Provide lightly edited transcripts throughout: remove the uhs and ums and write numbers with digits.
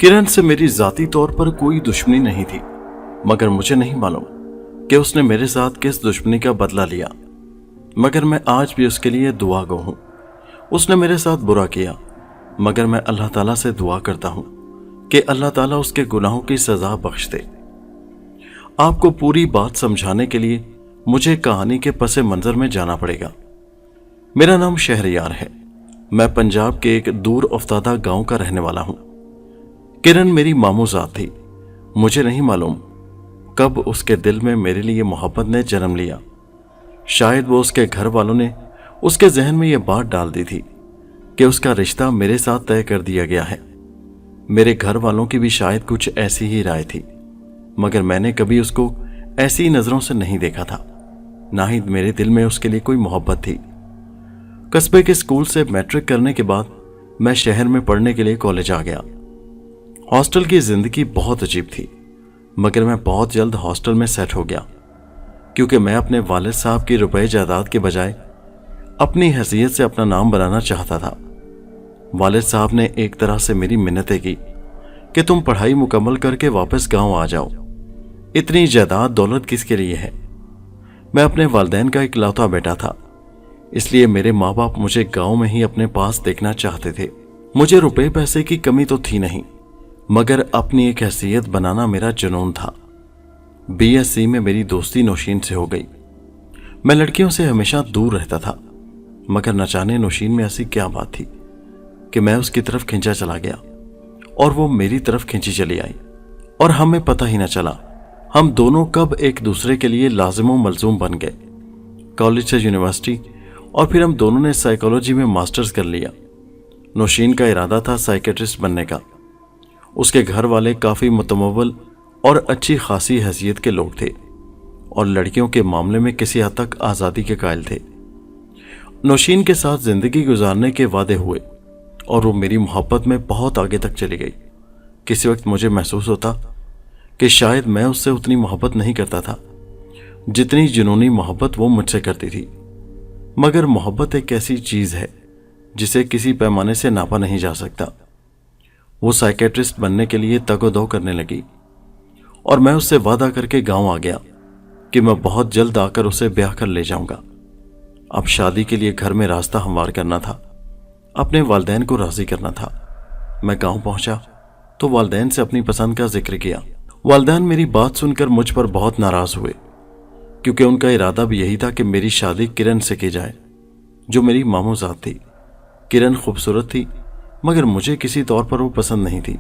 किरण से मेरी ذاتی طور پر کوئی دشمنی نہیں تھی، مگر مجھے نہیں معلوم کہ اس نے میرے ساتھ کس دشمنی کا بدلہ لیا، مگر میں آج بھی اس کے لیے دعا گو ہوں۔ اس نے میرے ساتھ برا کیا، مگر میں اللہ تعالیٰ سے دعا کرتا ہوں کہ اللہ تعالیٰ اس کے گناہوں کی سزا بخش دے۔ آپ کو پوری بات سمجھانے کے لیے مجھے کہانی کے پس منظر میں جانا پڑے گا۔ میرا نام شہریار ہے، میں پنجاب کے ایک دور افتادہ گاؤں کا رہنے والا ہوں۔ کرن میری ماموں ذات تھی، مجھے نہیں معلوم کب اس کے دل میں میرے لیے محبت نے جنم لیا۔ شاید وہ اس کے گھر والوں نے اس کے ذہن میں یہ بات ڈال دی تھی کہ اس کا رشتہ میرے ساتھ طے کر دیا گیا ہے۔ میرے گھر والوں کی بھی شاید کچھ ایسی ہی رائے تھی، مگر میں نے کبھی اس کو ایسی نظروں سے نہیں دیکھا تھا، نہ ہی میرے دل میں اس کے لیے کوئی محبت تھی۔ قصبے کے اسکول سے میٹرک کرنے کے بعد میں شہر میں پڑھنے کے لیے کالج آ گیا۔ ہاسٹل کی زندگی بہت عجیب تھی، مگر میں بہت جلد ہاسٹل میں سیٹ ہو گیا، کیونکہ میں اپنے والد صاحب کی روپے جائیداد کے بجائے اپنی حیثیت سے اپنا نام بنانا چاہتا تھا۔ والد صاحب نے ایک طرح سے میری منتیں کی کہ تم پڑھائی مکمل کر کے واپس گاؤں آ جاؤ، اتنی جائیداد دولت کس کے لیے ہے؟ میں اپنے والدین کا اکلوتا بیٹا تھا، اس لیے میرے ماں باپ مجھے گاؤں میں ہی اپنے پاس دیکھنا چاہتے تھے۔ مجھے روپے پیسے کی کمی تو تھی نہیں، مگر اپنی ایک حیثیت بنانا میرا جنون تھا۔ بی ایس سی میں میری دوستی نوشین سے ہو گئی۔ میں لڑکیوں سے ہمیشہ دور رہتا تھا، مگر نہ جانے نوشین میں ایسی کیا بات تھی کہ میں اس کی طرف کھینچا چلا گیا اور وہ میری طرف کھینچی چلی آئی، اور ہمیں پتہ ہی نہ چلا ہم دونوں کب ایک دوسرے کے لیے لازم و ملزوم بن گئے۔ کالج سے یونیورسٹی، اور پھر ہم دونوں نے سائیکالوجی میں ماسٹرز کر لیا۔ نوشین کا ارادہ تھا سائیکیٹرسٹ بننے کا۔ اس کے گھر والے کافی متمول اور اچھی خاصی حیثیت کے لوگ تھے، اور لڑکیوں کے معاملے میں کسی حد تک آزادی کے قائل تھے۔ نوشین کے ساتھ زندگی گزارنے کے وعدے ہوئے، اور وہ میری محبت میں بہت آگے تک چلی گئی۔ کسی وقت مجھے محسوس ہوتا کہ شاید میں اس سے اتنی محبت نہیں کرتا تھا جتنی جنونی محبت وہ مجھ سے کرتی تھی، مگر محبت ایک ایسی چیز ہے جسے کسی پیمانے سے ناپا نہیں جا سکتا۔ وہ سائیکیٹرسٹ بننے کے لیے تگ و دو کرنے لگی، اور میں اس سے وعدہ کر کے گاؤں آ گیا کہ میں بہت جلد آ کر اسے بیاہ کر لے جاؤں گا۔ اب شادی کے لیے گھر میں راستہ ہموار کرنا تھا، اپنے والدین کو راضی کرنا تھا۔ میں گاؤں پہنچا تو والدین سے اپنی پسند کا ذکر کیا۔ والدین میری بات سن کر مجھ پر بہت ناراض ہوئے، کیونکہ ان کا ارادہ بھی یہی تھا کہ میری شادی کرن سے کی جائے، جو میری ماموں ذات تھی۔ کرن خوبصورت تھی، مگر مجھے کسی طور پر وہ پسند نہیں تھی۔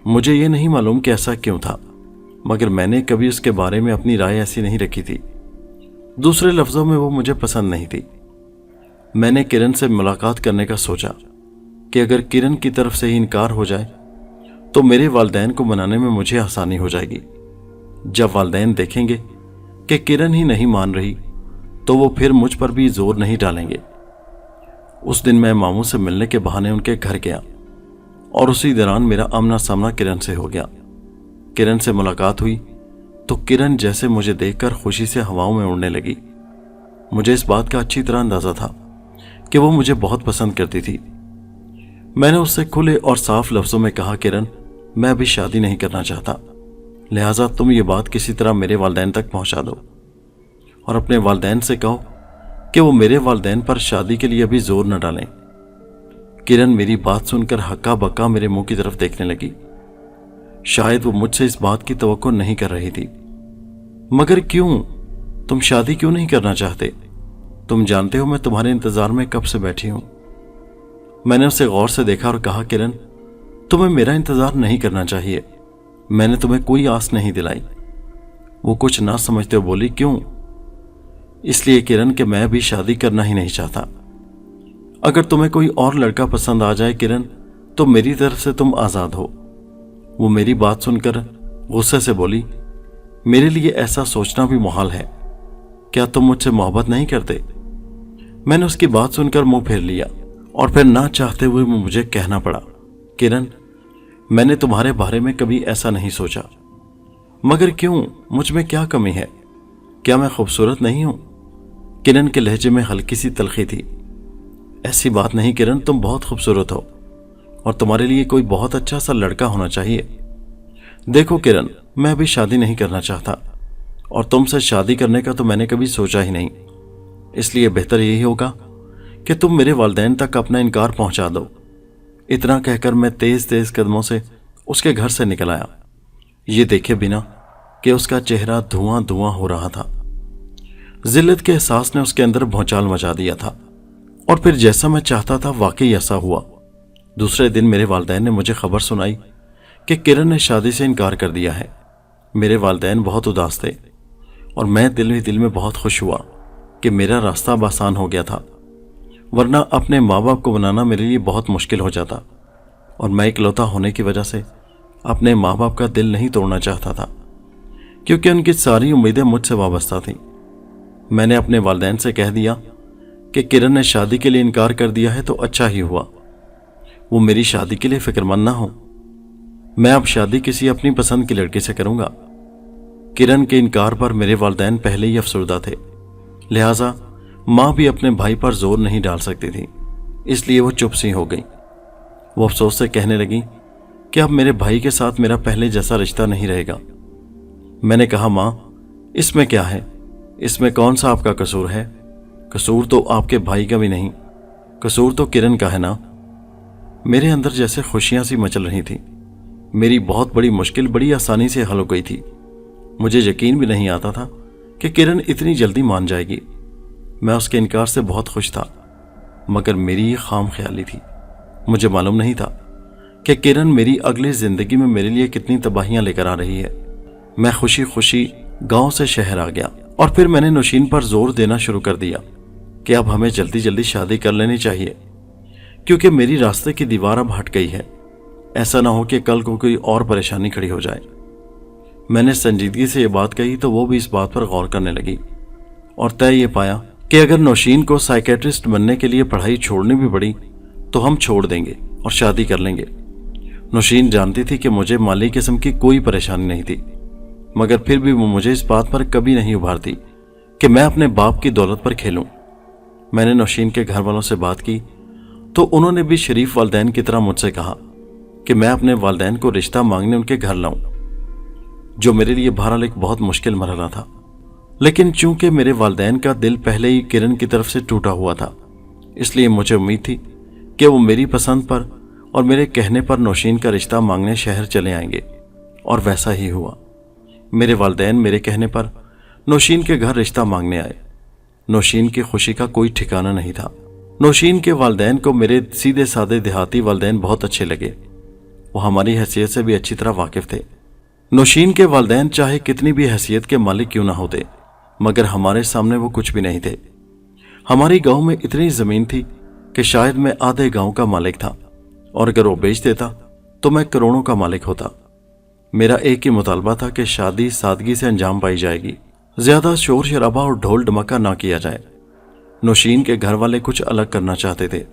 مجھے یہ نہیں معلوم کہ ایسا کیوں تھا، مگر میں نے کبھی اس کے بارے میں اپنی رائے ایسی نہیں رکھی تھی۔ دوسرے لفظوں میں وہ مجھے پسند نہیں تھی۔ میں نے کرن سے ملاقات کرنے کا سوچا کہ اگر کرن کی طرف سے ہی انکار ہو جائے تو میرے والدین کو منانے میں مجھے آسانی ہو جائے گی۔ جب والدین دیکھیں گے کہ کرن ہی نہیں مان رہی تو وہ پھر مجھ پر بھی زور نہیں ڈالیں گے۔ اس دن میں ماموں سے ملنے کے بہانے ان کے گھر گیا، اور اسی دوران میرا آمنا سامنا کرن سے ہو گیا۔ کرن سے ملاقات ہوئی تو کرن جیسے مجھے دیکھ کر خوشی سے ہواؤں میں اڑنے لگی۔ مجھے اس بات کا اچھی طرح اندازہ تھا کہ وہ مجھے بہت پسند کرتی تھی۔ میں نے اس سے کھلے اور صاف لفظوں میں کہا، کرن، میں ابھی شادی نہیں کرنا چاہتا، لہٰذا تم یہ بات کسی طرح میرے والدین تک پہنچا دو، اور اپنے والدین سے کہو کہ وہ میرے والدین پر شادی کے لیے ابھی زور نہ ڈالیں۔ کرن میری بات سن کر ہکا بکا میرے منہ کی طرف دیکھنے لگی۔ شاید وہ مجھ سے اس بات کی توقع نہیں کر رہی تھی۔ مگر کیوں؟ تم شادی کیوں نہیں کرنا چاہتے؟ تم جانتے ہو میں تمہارے انتظار میں کب سے بیٹھی ہوں۔ میں نے اسے غور سے دیکھا اور کہا، کرن، تمہیں میرا انتظار نہیں کرنا چاہیے، میں نے تمہیں کوئی آس نہیں دلائی۔ وہ کچھ نہ سمجھتے ہوئے بولی، کیوں؟ اس لیے کرن کہ میں بھی شادی کرنا ہی نہیں چاہتا۔ اگر تمہیں کوئی اور لڑکا پسند آ جائے کرن، تو میری طرف سے تم آزاد ہو۔ وہ میری بات سن کر غصے سے بولی، میرے لیے ایسا سوچنا بھی محال ہے، کیا تم مجھ سے محبت نہیں کرتے؟ میں نے اس کی بات سن کر منہ پھیر لیا، اور پھر نہ چاہتے ہوئے مجھے کہنا پڑا، کرن، میں نے تمہارے بارے میں کبھی ایسا نہیں سوچا۔ مگر کیوں؟ مجھ میں کیا کمی ہے؟ کیا میں خوبصورت نہیں ہوں؟ کرن کے لہجے میں ہلکی سی تلخی تھی۔ ایسی بات نہیں کرن، تم بہت خوبصورت ہو، और तुम्हारे लिए कोई बहुत अच्छा सा लड़का होना चाहिए। देखो किरण, मैं अभी शादी नहीं करना चाहता और तुमसे शादी करने का तो मैंने कभी सोचा ही नहीं। इसलिए बेहतर यही होगा कि तुम मेरे वालिदैन तक अपना इनकार पहुंचा दो। इतना कहकर मैं तेज तेज कदमों से उसके घर से निकल आया, ये देखे बिना कि उसका चेहरा धुआं धुआं हो रहा था। जिल्लत के एहसास ने उसके अंदर भौचाल मचा दिया था और फिर जैसा मैं चाहता था वाकई ऐसा हुआ। दूसरे दिन मेरे वालिदैन ने मुझे खबर सुनाई कि किरण ने शादी से इनकार कर दिया है। मेरे वालिदैन बहुत उदास थे और मैं दिल ही दिल में बहुत खुश हुआ कि मेरा रास्ता अब आसान हो गया था, वरना अपने माँ बाप को बनाना मेरे लिए बहुत मुश्किल हो जाता और मैं इकलौता होने की वजह से अपने माँ बाप का दिल नहीं तोड़ना चाहता था, क्योंकि उनकी सारी उम्मीदें मुझसे वाबस्ता थीं। मैंने अपने वालिदैन से कह दिया कि किरण ने शादी के लिए इनकार कर दिया है तो अच्छा ही हुआ, वो मेरी शादी के लिए फिक्रमंद ना हो। मैं अब शादी किसी अपनी पसंद की लड़की से करूंगा। किरण के इनकार पर मेरे वालिदैन पहले ही अफसरदा थे, लिहाजा माँ भी अपने भाई पर जोर नहीं डाल सकती थी, इसलिए वो चुप सी हो गई। वो अफसोस से कहने लगी कि अब मेरे भाई के साथ मेरा पहले जैसा रिश्ता नहीं रहेगा। मैंने कहा, माँ इसमें क्या है, इसमें कौन सा आपका कसूर है? कसूर तो आपके भाई का भी नहीं, कसूर तो किरण का है ना। मेरे अंदर जैसे खुशियां सी मचल रही थी। मेरी बहुत बड़ी मुश्किल बड़ी आसानी से हल हो गई थी। मुझे यकीन भी नहीं आता था कि किरण इतनी जल्दी मान जाएगी। मैं उसके इनकार से बहुत खुश था, मगर मेरी ये खाम ख्याली थी। मुझे मालूम नहीं था कि किरण मेरी अगली जिंदगी में मेरे लिए कितनी तबाहियां लेकर आ रही है। मैं खुशी खुशी गांव से शहर आ गया और फिर मैंने नौशीन पर जोर देना शुरू कर दिया कि अब हमें जल्दी जल्दी शादी कर लेनी चाहिए, क्योंकि मेरी रास्ते की दीवार अब हट गई है। ऐसा ना हो कि कल को कोई और परेशानी खड़ी हो जाए। मैंने संजीदगी से ये बात कही तो वो भी इस बात पर गौर करने लगी और तय ये पाया कि अगर नौशीन को साइकेट्रिस्ट बनने के लिए पढ़ाई छोड़नी भी पड़ी तो हम छोड़ देंगे और शादी कर लेंगे। नौशीन जानती थी कि मुझे माली किस्म की कोई परेशानी नहीं थी, मगर फिर भी वो मुझे इस बात पर कभी नहीं उभारती कि मैं अपने बाप की दौलत पर खेलूं। मैंने नौशीन के घर वालों से बात की तो उन्होंने भी शरीफ वालिदैन की तरह मुझसे कहा कि मैं अपने वालिदैन को रिश्ता मांगने उनके घर लाऊं, जो मेरे लिए बहरहाल एक बहुत मुश्किल मरहला था। लेकिन चूंकि मेरे वालिदैन का दिल पहले ही किरण की तरफ से टूटा हुआ था, इसलिए मुझे उम्मीद थी कि वो मेरी पसंद पर और मेरे कहने पर नौशीन का रिश्ता मांगने शहर चले आएंगे, और वैसा ही हुआ। मेरे वालिदैन मेरे कहने पर नौशीन के घर रिश्ता मांगने आए। नौशीन की खुशी का कोई ठिकाना नहीं था। नौशीन के वालिदैन को मेरे सीधे साधे देहाती वालिदैन बहुत अच्छे लगे। वो हमारी हैसियत से भी अच्छी तरह वाकिफ थे। नौशीन के वालिदैन चाहे कितनी भी हैसियत के मालिक क्यों ना होते, मगर हमारे सामने वो कुछ भी नहीं थे। हमारी गांव में इतनी जमीन थी कि शायद मैं आधे गांव का मालिक था, और अगर वो बेच देता तो मैं करोड़ों का मालिक होता। मेरा एक ही मुतालबा था कि शादी सादगी से अंजाम पाई जाएगी, ज्यादा शोर शराबा और ढोल ढमाका ना किया जाए। नौशीन के घर वाले कुछ अलग करना चाहते थे,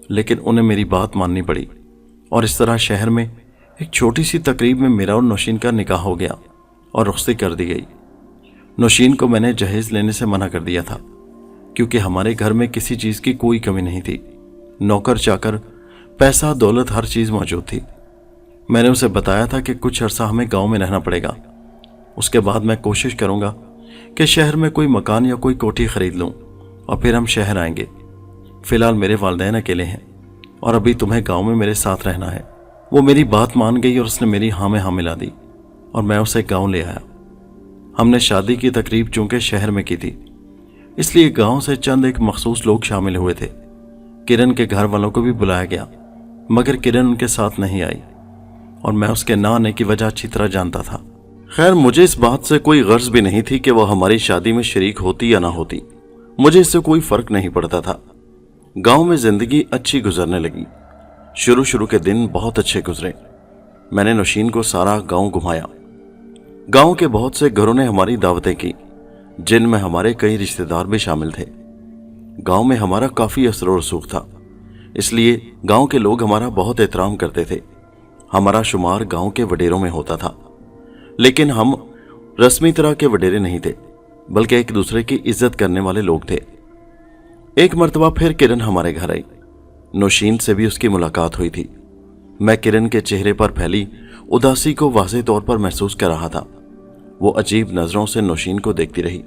लेकिन उन्हें मेरी बात माननी पड़ी, और इस तरह शहर में एक छोटी सी तकरीब में मेरा और नौशीन का निकाह हो गया और रुख्सती कर दी गई। नौशीन को मैंने जहेज लेने से मना कर दिया था, क्योंकि हमारे घर में किसी चीज की कोई कमी नहीं थी। नौकर चाकर, पैसा दौलत, हर चीज मौजूद थी। मैंने उसे बताया था कि कुछ अरसा हमें गांव में रहना पड़ेगा, उसके बाद मैं कोशिश करूंगा कि शहर में कोई मकान या कोई कोठी खरीद लूं और फिर हम शहर आएंगे। फिलहाल मेरे वालिदैन अकेले हैं और अभी तुम्हें गांव में मेरे साथ रहना है। वो मेरी बात मान गई और उसने मेरी हाँ में हाँ मिला दी और मैं उसे गांव ले आया। हमने शादी की तकरीब चूंकि शहर में की थी, इसलिए गांव से चंद एक मखसूस लोग शामिल हुए थे। किरण के घर वालों को भी बुलाया गया, मगर किरण उनके साथ नहीं आई और मैं उसके ना आने की वजह अच्छी तरह जानता था। खैर, मुझे इस बात से कोई गर्ज भी नहीं थी कि वह हमारी शादी में शरीक होती या ना होती। मुझे इससे कोई फर्क नहीं पड़ता था। गांव में जिंदगी अच्छी गुजरने लगी। शुरू के दिन बहुत अच्छे गुजरे। मैंने नौशीन को सारा गांव घुमाया। गांव के बहुत से घरों ने हमारी दावतें की, जिनमें हमारे कई रिश्तेदार भी शामिल थे। गांव में हमारा काफी असर और रसूख था, इसलिए गांव के लोग हमारा बहुत एहतराम करते थे। हमारा शुमार गांव के वडेरों में होता था, लेकिन हम रस्मी तरह के वडेरे नहीं थे, बल्कि एक दूसरे की इज्जत करने वाले लोग थे। एक मर्तबा फिर किरण हमारे घर आई। नौशीन से भी उसकी मुलाकात हुई थी। मैं किरण के चेहरे पर फैली उदासी को वाज़ेह तौर पर महसूस कर रहा था। वो अजीब नजरों से नौशीन को देखती रही,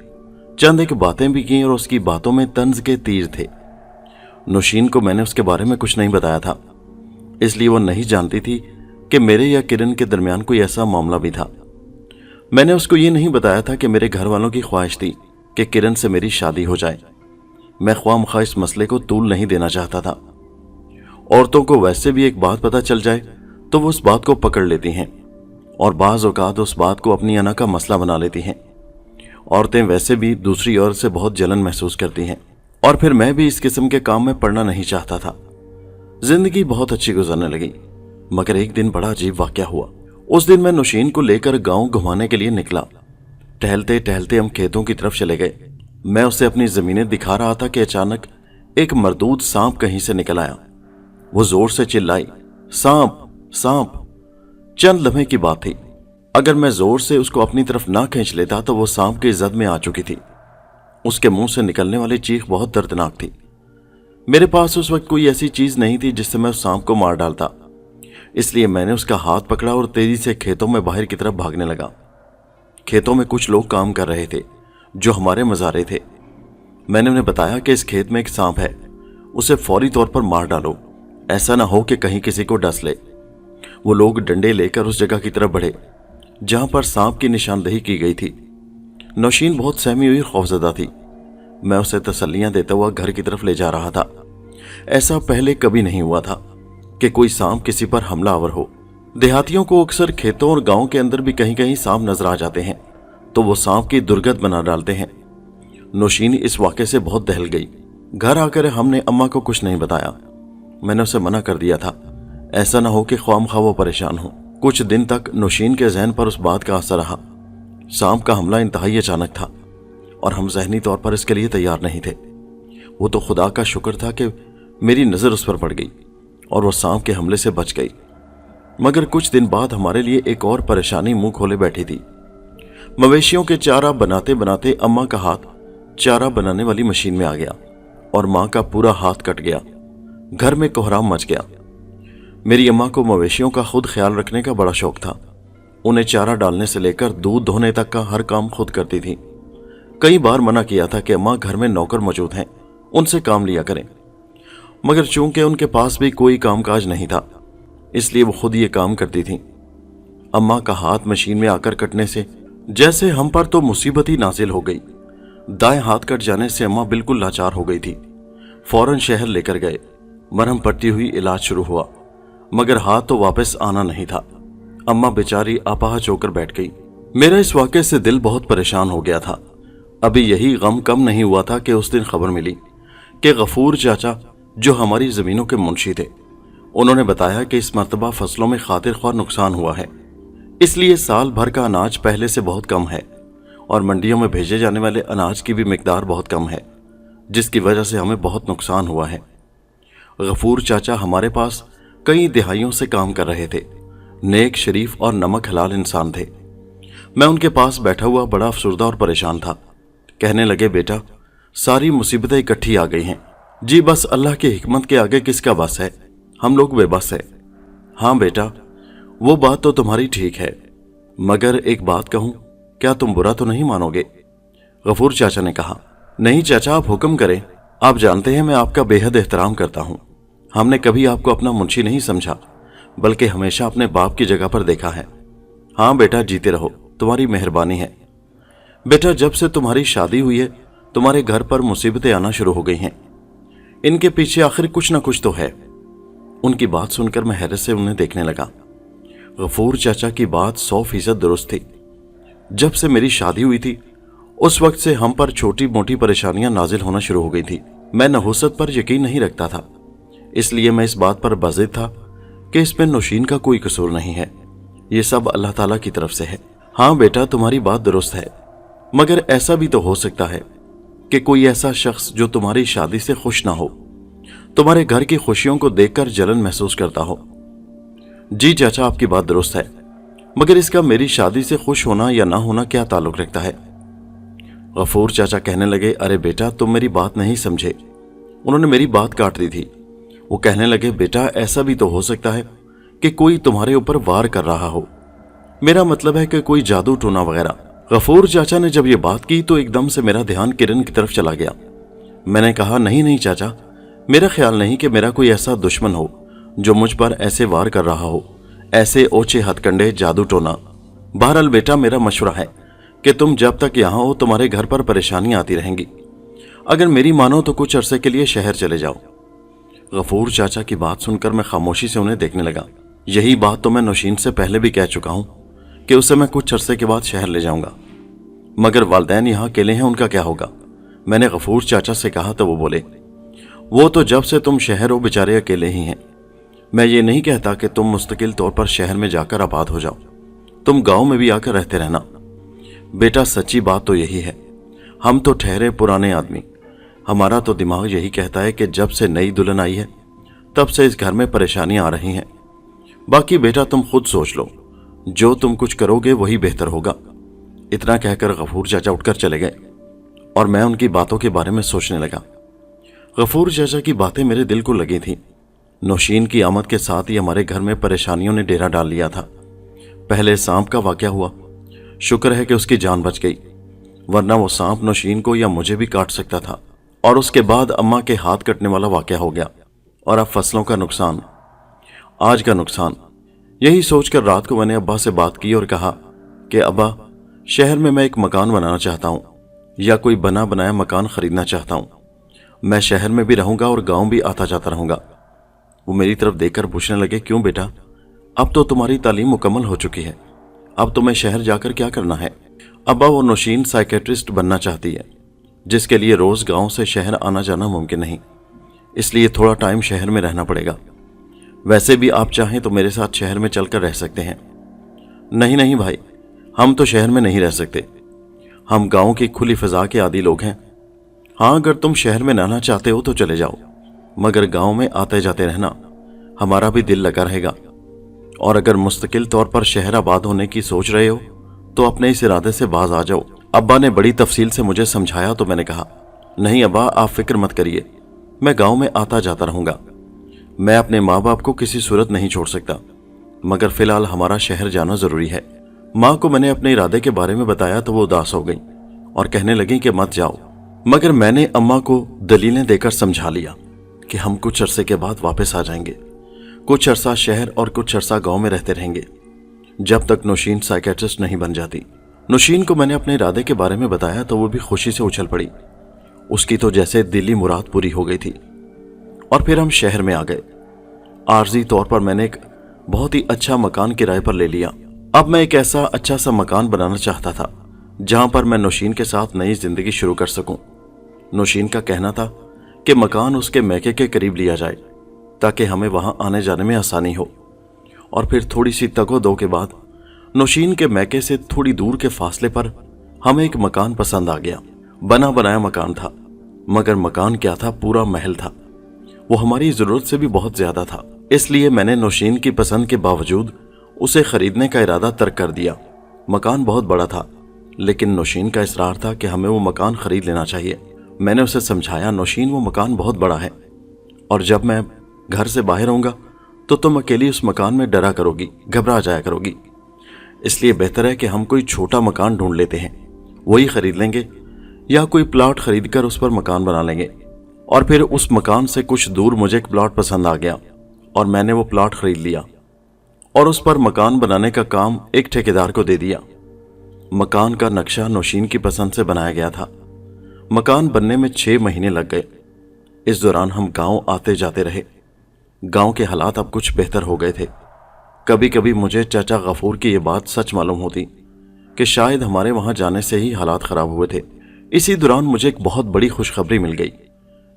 चंद एक बातें भी की और उसकी बातों में तंज के तीर थे। नौशीन को मैंने उसके बारे में कुछ नहीं बताया था, इसलिए वो नहीं जानती थी कि मेरे या किरण के दरमियान कोई ऐसा मामला भी था। मैंने उसको ये नहीं बताया था कि मेरे घर वालों की ख्वाहिश थी कि किरण से मेरी शादी हो जाए। मैं ख्वामख्वाह इस मसले को तूल नहीं देना चाहता था। औरतों को वैसे भी एक बात पता चल जाए तो वो उस बात को पकड़ लेती हैं और बाज़ औक़ात उस बात को अपनी अना का मसला बना लेती हैं। औरतें वैसे भी दूसरी औरत से बहुत जलन महसूस करती हैं, और फिर मैं भी इस किस्म के काम में पड़ना नहीं चाहता था। जिंदगी बहुत अच्छी गुजरने लगी, मगर एक दिन बड़ा अजीब वाक़या हुआ। उस दिन मैं नौशीन को लेकर गांव घुमाने के लिए निकला। टहलते टहलते हम खेतों की तरफ चले गए। मैं उसे अपनी ज़मीनें दिखा रहा था कि अचानक एक मरदूद सांप कहीं से निकल आया। वो जोर से चिल्लाई, सांप सांप। चंद लम्हे की बात थी, अगर मैं जोर से उसको अपनी तरफ ना खींच लेता तो वो सांप की जद में आ चुकी थी। उसके मुंह से निकलने वाली चीख बहुत दर्दनाक थी। मेरे पास उस वक्त कोई ऐसी चीज नहीं थी जिससे मैं उस सांप को मार डालता, इसलिए मैंने उसका हाथ पकड़ा और तेजी से खेतों में बाहर की तरफ भागने लगा। खेतों में कुछ लोग काम कर रहे थे जो हमारे मज़ारे थे। मैंने उन्हें बताया कि इस खेत में एक सांप है, उसे फौरी तौर पर मार डालो, ऐसा ना हो कि कहीं किसी को डस ले। वो लोग डंडे लेकर उस जगह की तरफ बढ़े जहां पर सांप की निशानदेही की गई थी। नौशीन बहुत सहमी हुई खौफजदा थी। मैं उसे तसल्लियां देता हुआ घर की तरफ ले जा रहा था। ऐसा पहले कभी नहीं हुआ था कि कोई सांप किसी पर हमलावर हो। देहातियों को अक्सर खेतों और गांव के अंदर भी कहीं कहीं सांप नजर आ जाते हैं तो वो सांप की दुर्गत बना डालते हैं। नौशीन इस वाक़े से बहुत दहल गई। घर आकर हमने अम्मा को कुछ नहीं बताया। मैंने उसे मना कर दिया था, ऐसा ना हो कि ख्वामख्वाह वो परेशान हो। कुछ दिन तक नौशीन के जहन पर उस बात का असर रहा। सांप का हमला इंतहाई अचानक था और हम ज़हनी तौर पर इसके लिए तैयार नहीं थे। वो तो खुदा का शुक्र था कि मेरी नज़र उस पर पड़ गई और वो सांप के हमले से बच गई। मगर कुछ दिन बाद हमारे लिए एक और परेशानी मुंह खोले बैठी थी। मवेशियों के चारा बनाते बनाते अम्मा का हाथ चारा बनाने वाली मशीन में आ गया और माँ का पूरा हाथ कट गया। घर में कोहराम मच गया। मेरी अम्मा को मवेशियों का खुद ख्याल रखने का बड़ा शौक था। उन्हें चारा डालने से लेकर दूध धोने तक का हर काम खुद करती थी। कई बार मना किया था कि अम्मा घर में नौकर मौजूद हैं, उनसे काम लिया करें, मगर चूंकि उनके पास भी कोई कामकाज नहीं था इसलिए वो खुद ये काम करती थी। अम्मा का हाथ मशीन में आकर कटने से जैसे हम पर तो मुसीबत ही नाजिल हो गई। दाएं हाथ कट जाने से अम्मा बिल्कुल लाचार हो गई थी। फौरन शहर लेकर गए, मरहम पट्टी हुई, इलाज शुरू हुआ, मगर हाथ तो वापस आना नहीं था। अम्मा बेचारी अपाहज होकर बैठ गई। मेरा इस वाक़े से दिल बहुत परेशान हो गया था। अभी यही गम कम नहीं हुआ था कि उस दिन खबर मिली कि गफूर चाचा जो हमारी ज़मीनों के मुंशी थे, उन्होंने बताया कि इस मरतबा फसलों में खातिर ख्वाह नुकसान हुआ है, इसलिए साल भर का अनाज पहले से बहुत कम है और मंडियों में भेजे जाने वाले अनाज की भी मिकदार बहुत कम है, जिसकी वजह से हमें बहुत नुकसान हुआ है। गफूर चाचा हमारे पास कई दिहाइयों से काम कर रहे थे। नेक, शरीफ और नमक हलाल इंसान थे। मैं उनके पास बैठा हुआ बड़ा अफसुर्दा और परेशान था। कहने लगे, बेटा सारी मुसीबतें इकट्ठी आ गई हैं। जी बस अल्लाह की हिकमत के आगे किसका बस है, हम लोग बेबस है। हाँ बेटा, वो बात तो तुम्हारी ठीक है, मगर एक बात कहूं, क्या तुम बुरा तो नहीं मानोगे? गफूर चाचा ने कहा, नहीं चाचा, आप हुक्म करें। आप जानते हैं मैं आपका बेहद एहतराम करता हूं। हमने कभी आपको अपना मुंशी नहीं समझा, बल्कि हमेशा अपने बाप की जगह पर देखा है। हाँ बेटा, जीते रहो, तुम्हारी मेहरबानी है। बेटा जब से तुम्हारी शादी हुई है तुम्हारे घर पर मुसीबतें आना शुरू हो गई हैं। इनके पीछे आखिर कुछ ना कुछ तो है। उनकी बात सुनकर मैं हैरत से उन्हें देखने लगा। गफूर चाचा की बात 100% दुरुस्त थी। जब से मेरी शादी हुई थी उस वक्त से हम पर छोटी मोटी परेशानियां नाजिल होना शुरू हो गई थी। मैं नहुसत पर यकीन नहीं रखता था, इसलिए मैं इस बात पर बाज़िद था कि इसमें नौशीन का कोई कसूर नहीं है, ये सब अल्लाह ताला की तरफ से है। हाँ बेटा, तुम्हारी बात दुरुस्त है, मगर ऐसा भी तो हो सकता है कि कोई ऐसा शख्स जो तुम्हारी शादी से खुश ना हो, तुम्हारे घर की खुशियों को देखकर जलन महसूस करता हो। जी चाचा, आपकी बात दुरुस्त है, मगर इसका मेरी शादी से खुश होना या ना होना क्या ताल्लुक रखता है? गफूर चाचा कहने लगे, अरे बेटा तुम मेरी बात नहीं समझे। उन्होंने मेरी बात काट दी थी। वो कहने लगे, बेटा ऐसा भी तो हो सकता है कि कोई तुम्हारे ऊपर वार कर रहा हो। मेरा मतलब है कि कोई जादू टोना वगैरह। गफूर चाचा ने जब ये बात की तो एकदम से मेरा ध्यान किरण की तरफ चला गया। मैंने कहा, नहीं नहीं चाचा, मेरा ख्याल नहीं कि मेरा कोई ऐसा दुश्मन हो जो मुझ पर ऐसे वार कर रहा हो, ऐसे ओछे हथकंडे जादू टोना। बहरहाल बेटा, मेरा मशवरा है कि तुम जब तक यहाँ हो तुम्हारे घर पर परेशानियां आती रहेंगी। अगर मेरी मानो तो कुछ अरसे के लिए शहर चले जाओ। गफूर चाचा की बात सुनकर मैं खामोशी से उन्हें देखने लगा। यही बात तो मैं नौशीन से पहले भी कह चुका हूं कि उसे मैं कुछ अरसे के बाद शहर ले जाऊंगा, मगर वालिदैन यहाँ अकेले हैं, उनका क्या होगा? मैंने गफूर चाचा से कहा तो वो बोले, वो तो जब से तुम शहर हो बेचारे अकेले ही हैं। मैं ये नहीं कहता कि तुम मुस्तकिल तौर पर शहर में जाकर आबाद हो जाओ, तुम गांव में भी आकर रहते रहना। बेटा सच्ची बात तो यही है, हम तो ठहरे पुराने आदमी, हमारा तो दिमाग यही कहता है कि जब से नई दुल्हन आई है तब से इस घर में परेशानियां आ रही हैं। बाकी बेटा तुम खुद सोच लो, जो तुम कुछ करोगे वही बेहतर होगा। इतना कहकर गफूर चाचा उठकर चले गए और मैं उनकी बातों के बारे में सोचने लगा। गफूर चाचा की बातें मेरे दिल को लगी थी। नौशीन की आमद के साथ ही हमारे घर में परेशानियों ने डेरा डाल लिया था। पहले सांप का वाकया हुआ, शुक्र है कि उसकी जान बच गई, वरना वो सांप नौशीन को या मुझे भी काट सकता था। और उसके बाद अम्मा के हाथ कटने वाला वाकया हो गया और अब फसलों का नुकसान, आज का नुकसान। यही सोचकर रात को मैंने अब्बा से बात की और कहा कि अब्बा, शहर में मैं एक मकान बनाना चाहता हूँ या कोई बना बनाया मकान खरीदना चाहता हूँ। मैं शहर में भी रहूंगा और गांव भी आता जाता रहूंगा। वो मेरी तरफ देखकर पूछने लगे, क्यों बेटा, अब तो तुम्हारी तालीम मुकम्मल हो चुकी है, अब तुम्हें शहर जाकर क्या करना है? अब्बा, वो नौशीन साइकेट्रिस्ट बनना चाहती है, जिसके लिए रोज गांव से शहर आना जाना मुमकिन नहीं, इसलिए थोड़ा टाइम शहर में रहना पड़ेगा। वैसे भी आप चाहें तो मेरे साथ शहर में चलकर रह सकते हैं। नहीं नहीं भाई, हम तो शहर में नहीं रह सकते, हम गांव की खुली फिजा के आदी लोग हैं। हाँ, अगर तुम शहर में रहना चाहते हो तो चले जाओ, मगर गांव में आते जाते रहना, हमारा भी दिल लगा रहेगा। और अगर मुस्तकिल तौर पर शहर आबाद होने की सोच रहे हो तो अपने इस इरादे से बाज आ जाओ। अब्बा ने बड़ी तफसील से मुझे समझाया तो मैंने कहा, नहीं अब्बा, आप फिक्र मत करिए, मैं गांव में आता जाता रहूंगा। मैं अपने माँ बाप को किसी सूरत नहीं छोड़ सकता, मगर फिलहाल हमारा शहर जाना जरूरी है। माँ को मैंने अपने इरादे के बारे में बताया तो वो उदास हो गई और कहने लगी कि मत जाओ, मगर मैंने अम्मा को दलीलें देकर समझा लिया कि हम कुछ अरसे के बाद वापस आ जाएंगे, कुछ अरसा शहर और कुछ अरसा गांव में रहते रहेंगे, जब तक नौशीन साइकेट्रिस्ट नहीं बन जाती। नौशीन को मैंने अपने इरादे के बारे में बताया तो वो भी खुशी से उछल पड़ी, उसकी तो जैसे दिली मुराद पूरी हो गई थी। और फिर हम शहर में आ गए। आर्जी तौर पर मैंने एक बहुत ही अच्छा मकान किराए पर ले लिया। अब मैं एक ऐसा अच्छा सा मकान बनाना चाहता था जहां पर मैं नौशीन के साथ नई जिंदगी शुरू कर सकूं। नौशीन का कहना था कि मकान उसके मैके के करीब लिया जाए ताकि हमें वहां आने जाने में आसानी हो। और फिर थोड़ी सी तगो-दो के बाद नौशीन के मैके से थोड़ी दूर के फासले पर हमें एक मकान पसंद आ गया। बना बनाया मकान था, मगर मकान क्या था, पूरा महल था। वो हमारी जरूरत से भी बहुत ज्यादा था, इसलिए मैंने नौशीन की पसंद के बावजूद उसे खरीदने का इरादा तर्क कर दिया। मकान बहुत बड़ा था, लेकिन नौशीन का इसरार था कि हमें वो मकान खरीद लेना चाहिए। मैंने उसे समझाया, नौशीन वो मकान बहुत बड़ा है और जब मैं घर से बाहर होऊंगा तो तुम अकेली उस मकान में डरा करोगी, घबरा जाया करोगी, इसलिए बेहतर है कि हम कोई छोटा मकान ढूंढ लेते हैं, वही खरीद लेंगे या कोई प्लॉट खरीद कर उस पर मकान बना लेंगे। और फिर उस मकान से कुछ दूर मुझे एक प्लॉट पसंद आ गया और मैंने वो प्लॉट खरीद लिया और उस पर मकान बनाने का काम एक ठेकेदार को दे दिया। मकान का नक्शा नौशीन की पसंद से बनाया गया था। मकान बनने में 6 महीने लग गए। इस दौरान हम गांव आते जाते रहे। गांव के हालात अब कुछ बेहतर हो गए थे। कभी कभी मुझे चाचा गफूर की ये बात सच मालूम होती कि शायद हमारे वहां जाने से ही हालात खराब हुए थे। इसी दौरान मुझे एक बहुत बड़ी खुशखबरी मिल गई,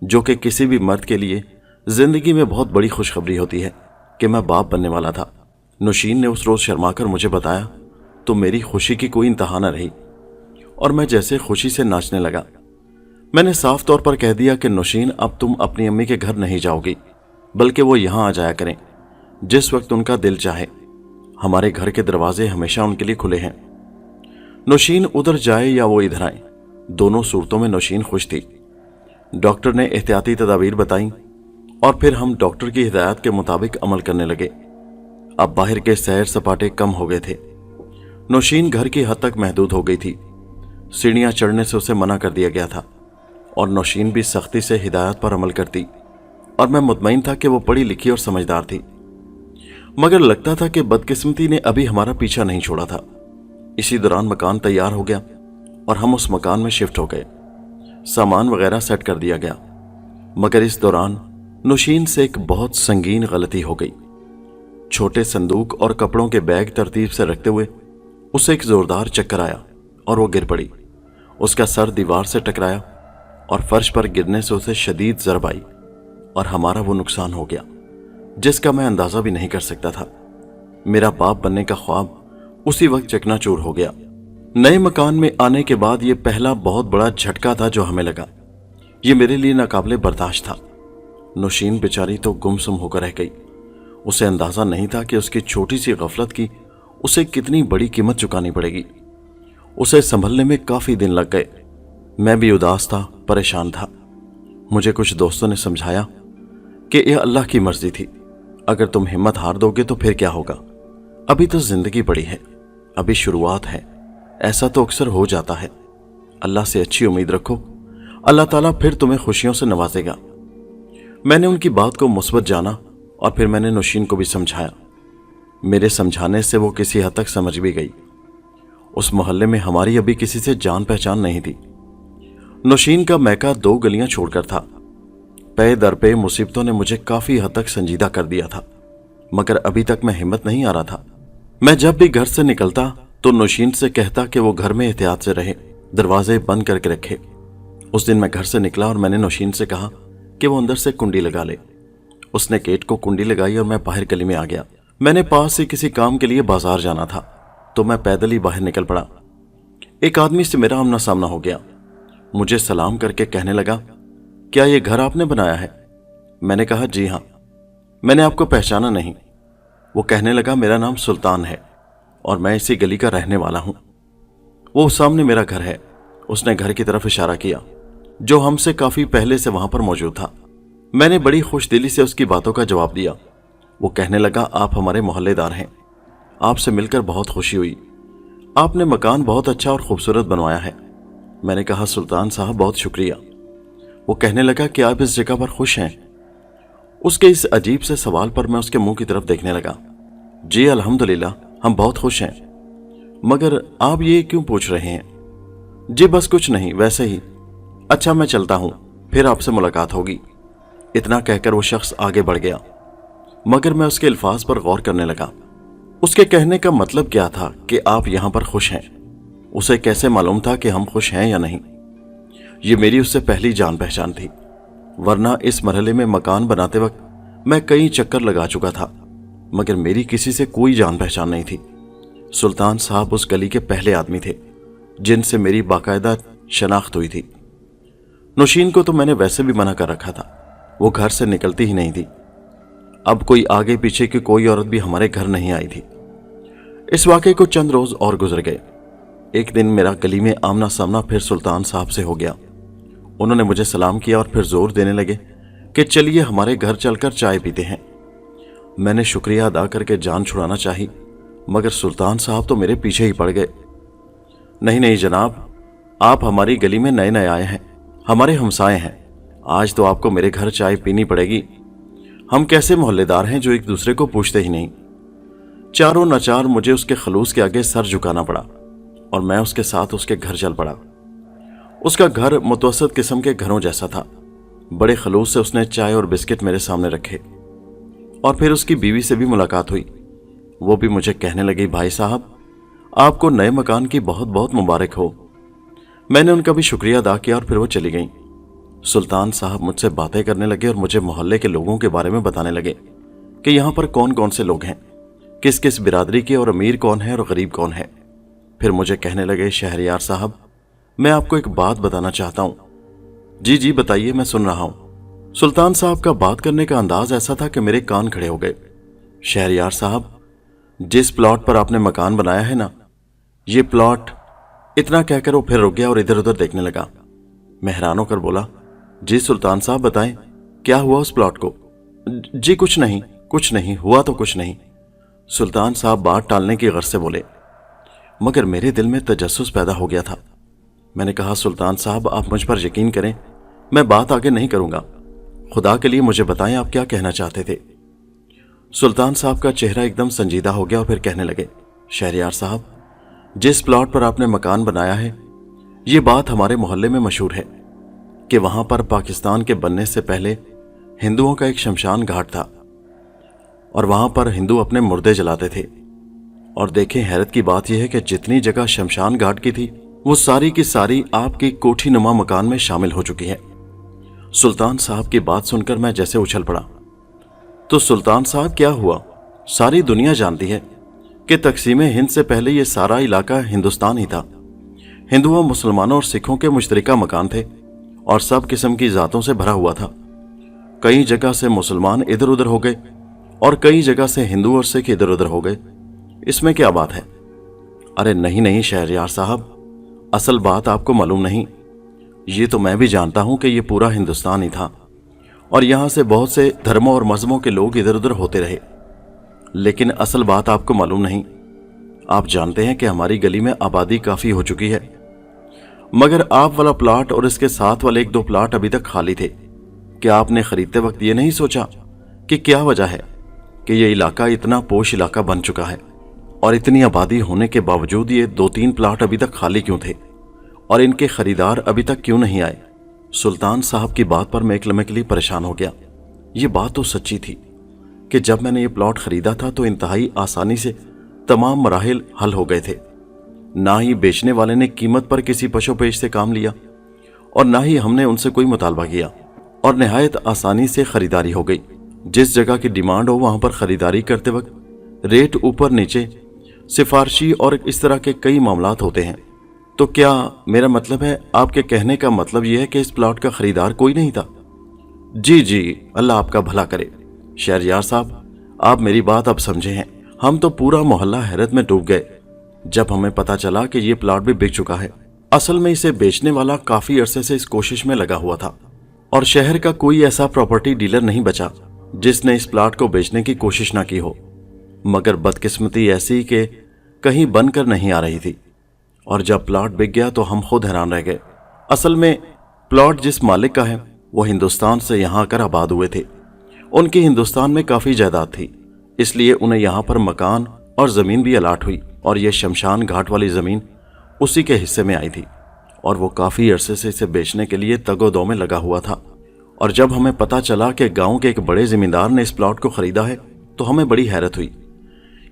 जो कि किसी भी मर्द के लिए जिंदगी में बहुत बड़ी खुशखबरी होती है, कि मैं बाप बनने वाला था। नौशीन ने उस रोज शर्माकर मुझे बताया तो मेरी खुशी की कोई इंतहा न रही और मैं जैसे खुशी से नाचने लगा। मैंने साफ तौर पर कह दिया कि नौशीन, अब तुम अपनी अम्मी के घर नहीं जाओगी, बल्कि वो यहां आ जाया करें जिस वक्त उनका दिल चाहे। हमारे घर के दरवाजे हमेशा उनके लिए खुले हैं। नौशीन उधर जाए या वो इधर आए, दोनों सूरतों में नौशीन खुश थी। डॉक्टर ने एहतियाती तदाबीर बताई और फिर हम डॉक्टर की हिदायत के मुताबिक अमल करने लगे। अब बाहर के सैर सपाटे कम हो गए थे। नौशीन घर की हद तक महदूद हो गई थी। सीढ़ियां चढ़ने से उसे मना कर दिया गया था और नौशीन भी सख्ती से हिदायत पर अमल करती और मैं मुतमईन था कि वो पढ़ी लिखी और समझदार थी। मगर लगता था कि बदकिस्मती ने अभी हमारा पीछा नहीं छोड़ा था। इसी दौरान मकान तैयार हो गया और हम उस मकान में शिफ्ट हो गए। सामान वगैरह सेट कर दिया गया। मगर इस दौरान नौशीन से एक बहुत संगीन गलती हो गई। छोटे संदूक और कपड़ों के बैग तरतीब से रखते हुए उसे एक जोरदार चक्कर आया और वो गिर पड़ी। उसका सर दीवार से टकराया और फर्श पर गिरने से उसे शदीद ज़रब आई और हमारा वो नुकसान हो गया जिसका मैं अंदाजा भी नहीं कर सकता था। मेरा बाप बनने का ख्वाब उसी वक्त चकनाचूर हो गया। नए मकान में आने के बाद ये पहला बहुत बड़ा झटका था जो हमें लगा। ये मेरे लिए नाकाबिले बर्दाश्त था। नौशीन बेचारी तो गुमसुम होकर रह गई। उसे अंदाजा नहीं था कि उसकी छोटी सी गफलत की उसे कितनी बड़ी कीमत चुकानी पड़ेगी। उसे संभलने में काफी दिन लग गए। मैं भी उदास था, परेशान था। मुझे कुछ दोस्तों ने समझाया कि यह अल्लाह की मर्जी थी। अगर तुम हिम्मत हार दोगे तो फिर क्या होगा। अभी तो जिंदगी पड़ी है, अभी शुरुआत है। ऐसा तो अक्सर हो जाता है। अल्लाह से अच्छी उम्मीद रखो, अल्लाह ताला फिर तुम्हें खुशियों से नवाजेगा। मैंने उनकी बात को मुस्बत जाना और फिर मैंने नौशीन को भी समझाया। मेरे समझाने से वो किसी हद तक समझ भी गई। उस मोहल्ले में हमारी अभी किसी से जान पहचान नहीं थी। नौशीन का मैका 2 गलियां छोड़कर था। पे दर पे मुसीबतों ने मुझे काफी हद तक संजीदा कर दिया था, मगर अभी तक मैं हिम्मत नहीं आ रहा था। मैं जब भी घर से निकलता तो नौशीन से कहता कि वो घर में एहतियात से रहे, दरवाजे बंद करके रखे। उस दिन मैं घर से निकला और मैंने नौशीन से कहा कि वो अंदर से कुंडी लगा ले। उसने गेट को कुंडी लगाई और मैं बाहर गली में आ गया। मैंने पास से किसी काम के लिए बाजार जाना था तो मैं पैदल ही बाहर निकल पड़ा। एक आदमी से मेरा आमना सामना हो गया। मुझे सलाम करके कहने लगा, क्या ये घर आपने बनाया है? मैंने कहा, जी हाँ। मैंने आपको पहचाना नहीं। वो कहने लगा, मेरा नाम सुल्तान है और मैं इसी गली का रहने वाला हूं। वो सामने मेरा घर है। उसने घर की तरफ इशारा किया जो हमसे काफी पहले से वहां पर मौजूद था। मैंने बड़ी खुशदिली से उसकी बातों का जवाब दिया। वो कहने लगा, आप हमारे मोहल्लेदार हैं, आपसे मिलकर बहुत खुशी हुई। आपने मकान बहुत अच्छा और खूबसूरत बनवाया है। मैंने कहा, सुल्तान साहब बहुत शुक्रिया। वो कहने लगा कि आप इस जगह पर खुश हैं? उसके इस अजीब से सवाल पर मैं उसके मुंह की तरफ देखने लगा। जी अल्हम्दुलिल्लाह, हम बहुत खुश हैं। मगर आप ये क्यों पूछ रहे हैं? जी बस कुछ नहीं, वैसे ही। अच्छा मैं चलता हूं, फिर आपसे मुलाकात होगी। इतना कहकर वो शख्स आगे बढ़ गया, मगर मैं उसके अल्फाज पर गौर करने लगा। उसके कहने का मतलब क्या था कि आप यहां पर खुश हैं? उसे कैसे मालूम था कि हम खुश हैं या नहीं? ये मेरी उससे पहली जान पहचान थी, वरना इस मरहले में मकान बनाते वक्त मैं कई चक्कर लगा चुका था, मगर मेरी किसी से कोई जान पहचान नहीं थी। सुल्तान साहब उस गली के पहले आदमी थे जिनसे मेरी बाकायदा शनाख्त हुई थी। नौशीन को तो मैंने वैसे भी मना कर रखा था, वो घर से निकलती ही नहीं थी। अब कोई आगे पीछे की कोई औरत भी हमारे घर नहीं आई थी। इस वाक़े को चंद रोज और गुजर गए। एक दिन मेरा गली में आमना सामना फिर सुल्तान साहब से हो गया। उन्होंने मुझे सलाम किया और फिर जोर देने लगे कि चलिए हमारे घर चलकर चाय पीते हैं। मैंने शुक्रिया अदा करके जान छुड़ाना चाही, मगर सुल्तान साहब तो मेरे पीछे ही पड़ गए। नहीं नहीं जनाब, आप हमारी गली में नए नए आए हैं, हमारे हमसाए हैं, आज तो आपको मेरे घर चाय पीनी पड़ेगी। हम कैसे मोहल्लेदार हैं जो एक दूसरे को पूछते ही नहीं। चारों नाचार मुझे उसके खलूस के आगे सर झुकाना पड़ा और मैं उसके साथ उसके घर चल पड़ा। उसका घर मुतवस्सित किस्म के घरों जैसा था। बड़े खलूस से उसने चाय और बिस्किट मेरे सामने रखे और फिर उसकी बीवी से भी मुलाकात हुई। वो भी मुझे कहने लगी, भाई साहब आपको नए मकान की बहुत बहुत मुबारक हो। मैंने उनका भी शुक्रिया अदा किया और फिर वो चली गईं। सुल्तान साहब मुझसे बातें करने लगे और मुझे मोहल्ले के लोगों के बारे में बताने लगे कि यहाँ पर कौन कौन से लोग हैं, किस किस बिरादरी के, और अमीर कौन है और गरीब कौन है। फिर मुझे कहने लगे, शहरयार साहब मैं आपको एक बात बताना चाहता हूँ। जी जी बताइए, मैं सुन रहा हूँ। सुल्तान साहब का बात करने का अंदाज ऐसा था कि मेरे कान खड़े हो गए। शहरयार साहब, जिस प्लॉट पर आपने मकान बनाया है ना, ये प्लॉट। इतना कहकर वो फिर रुक गया और इधर उधर देखने लगा। मैं हैरान होकर बोला, जी सुल्तान साहब बताएं, क्या हुआ उस प्लॉट को? जी कुछ नहीं हुआ तो कुछ नहीं। सुल्तान साहब बात टालने की गर्ज से बोले, मगर मेरे दिल में तजस्सुस पैदा हो गया था। मैंने कहा, सुल्तान साहब आप मुझ पर यकीन करें, मैं बात आगे नहीं करूंगा। खुदा के लिए मुझे बताएं आप क्या कहना चाहते थे। सुल्तान साहब का चेहरा एकदम संजीदा हो गया और फिर कहने लगे, शहरयार साहब, जिस प्लॉट पर आपने मकान बनाया है, ये बात हमारे मोहल्ले में मशहूर है कि वहां पर पाकिस्तान के बनने से पहले हिंदुओं का एक शमशान घाट था और वहां पर हिंदू अपने मुर्दे जलाते थे। और देखें, हैरत की बात यह है कि जितनी जगह शमशान घाट की थी वो सारी की सारी आपकी कोठी नुमा मकान में शामिल हो चुकी है। सुल्तान साहब की बात सुनकर मैं जैसे उछल पड़ा। तो सुल्तान साहब क्या हुआ? सारी दुनिया जानती है कि तकसीम हिंद से पहले ये सारा इलाका हिंदुस्तान ही था। हिंदुओं, मुसलमानों और सिखों के मुश्तरका मकान थे और सब किस्म की जातों से भरा हुआ था। कई जगह से मुसलमान इधर उधर हो गए और कई जगह से हिंदू और सिख इधर उधर हो गए। इसमें क्या बात है? अरे नहीं नहीं शहरयार साहब, असल बात आपको मालूम नहीं। ये तो मैं भी जानता हूं कि ये पूरा हिंदुस्तान ही था और यहां से बहुत से धर्मों और मजहबों के लोग इधर उधर होते रहे, लेकिन असल बात आपको मालूम नहीं। आप जानते हैं कि हमारी गली में आबादी काफी हो चुकी है, मगर आप वाला प्लाट और इसके साथ वाले एक दो प्लाट अभी तक खाली थे। क्या आपने खरीदते वक्त ये नहीं सोचा कि क्या वजह है कि ये इलाका इतना पोश इलाका बन चुका है और इतनी आबादी होने के बावजूद ये 2-3 प्लाट अभी तक खाली क्यों थे और इनके खरीदार अभी तक क्यों नहीं आए? सुल्तान साहब की बात पर मैं एक लम्हे के लिए परेशान हो गया। ये बात तो सच्ची थी कि जब मैंने ये प्लॉट खरीदा था तो इंतहाई आसानी से तमाम मराहिल हल हो गए थे। ना ही बेचने वाले ने कीमत पर किसी पशोपेश से काम लिया और ना ही हमने उनसे कोई मुतालबा किया और निहायत आसानी से खरीदारी हो गई। जिस जगह की डिमांड हो वहां पर खरीदारी करते वक्त रेट ऊपर नीचे, सिफारशी और इस तरह के कई मामलात होते हैं। तो क्या मेरा मतलब है, आपके कहने का मतलब यह है कि इस प्लॉट का खरीदार कोई नहीं था? जी जी, अल्लाह आपका भला करे। शहरयार साहब, आप मेरी बात अब समझे हैं। हम तो पूरा मोहल्ला हैरत में डूब गए जब हमें पता चला कि यह प्लॉट भी बिक चुका है। असल में इसे बेचने वाला काफी अरसे से इस कोशिश में लगा हुआ था और शहर का कोई ऐसा प्रॉपर्टी डीलर नहीं बचा जिसने इस प्लॉट को बेचने की कोशिश ना की हो। मगर बदकिस्मती ऐसी कि कहीं बनकर नहीं आ रही थी और जब प्लॉट बिक गया तो हम खुद हैरान रह गए। असल में प्लॉट जिस मालिक का है वो हिंदुस्तान से यहाँ आकर आबाद हुए थे। उनकी हिंदुस्तान में काफ़ी जायदाद थी, इसलिए उन्हें यहाँ पर मकान और ज़मीन भी अलाट हुई और ये शमशान घाट वाली ज़मीन उसी के हिस्से में आई थी और वो काफ़ी अरसे से इसे बेचने के लिए तगोदो में लगा हुआ था। और जब हमें पता चला कि गाँव के एक बड़े ज़मींदार ने इस प्लॉट को ख़रीदा है तो हमें बड़ी हैरत हुई,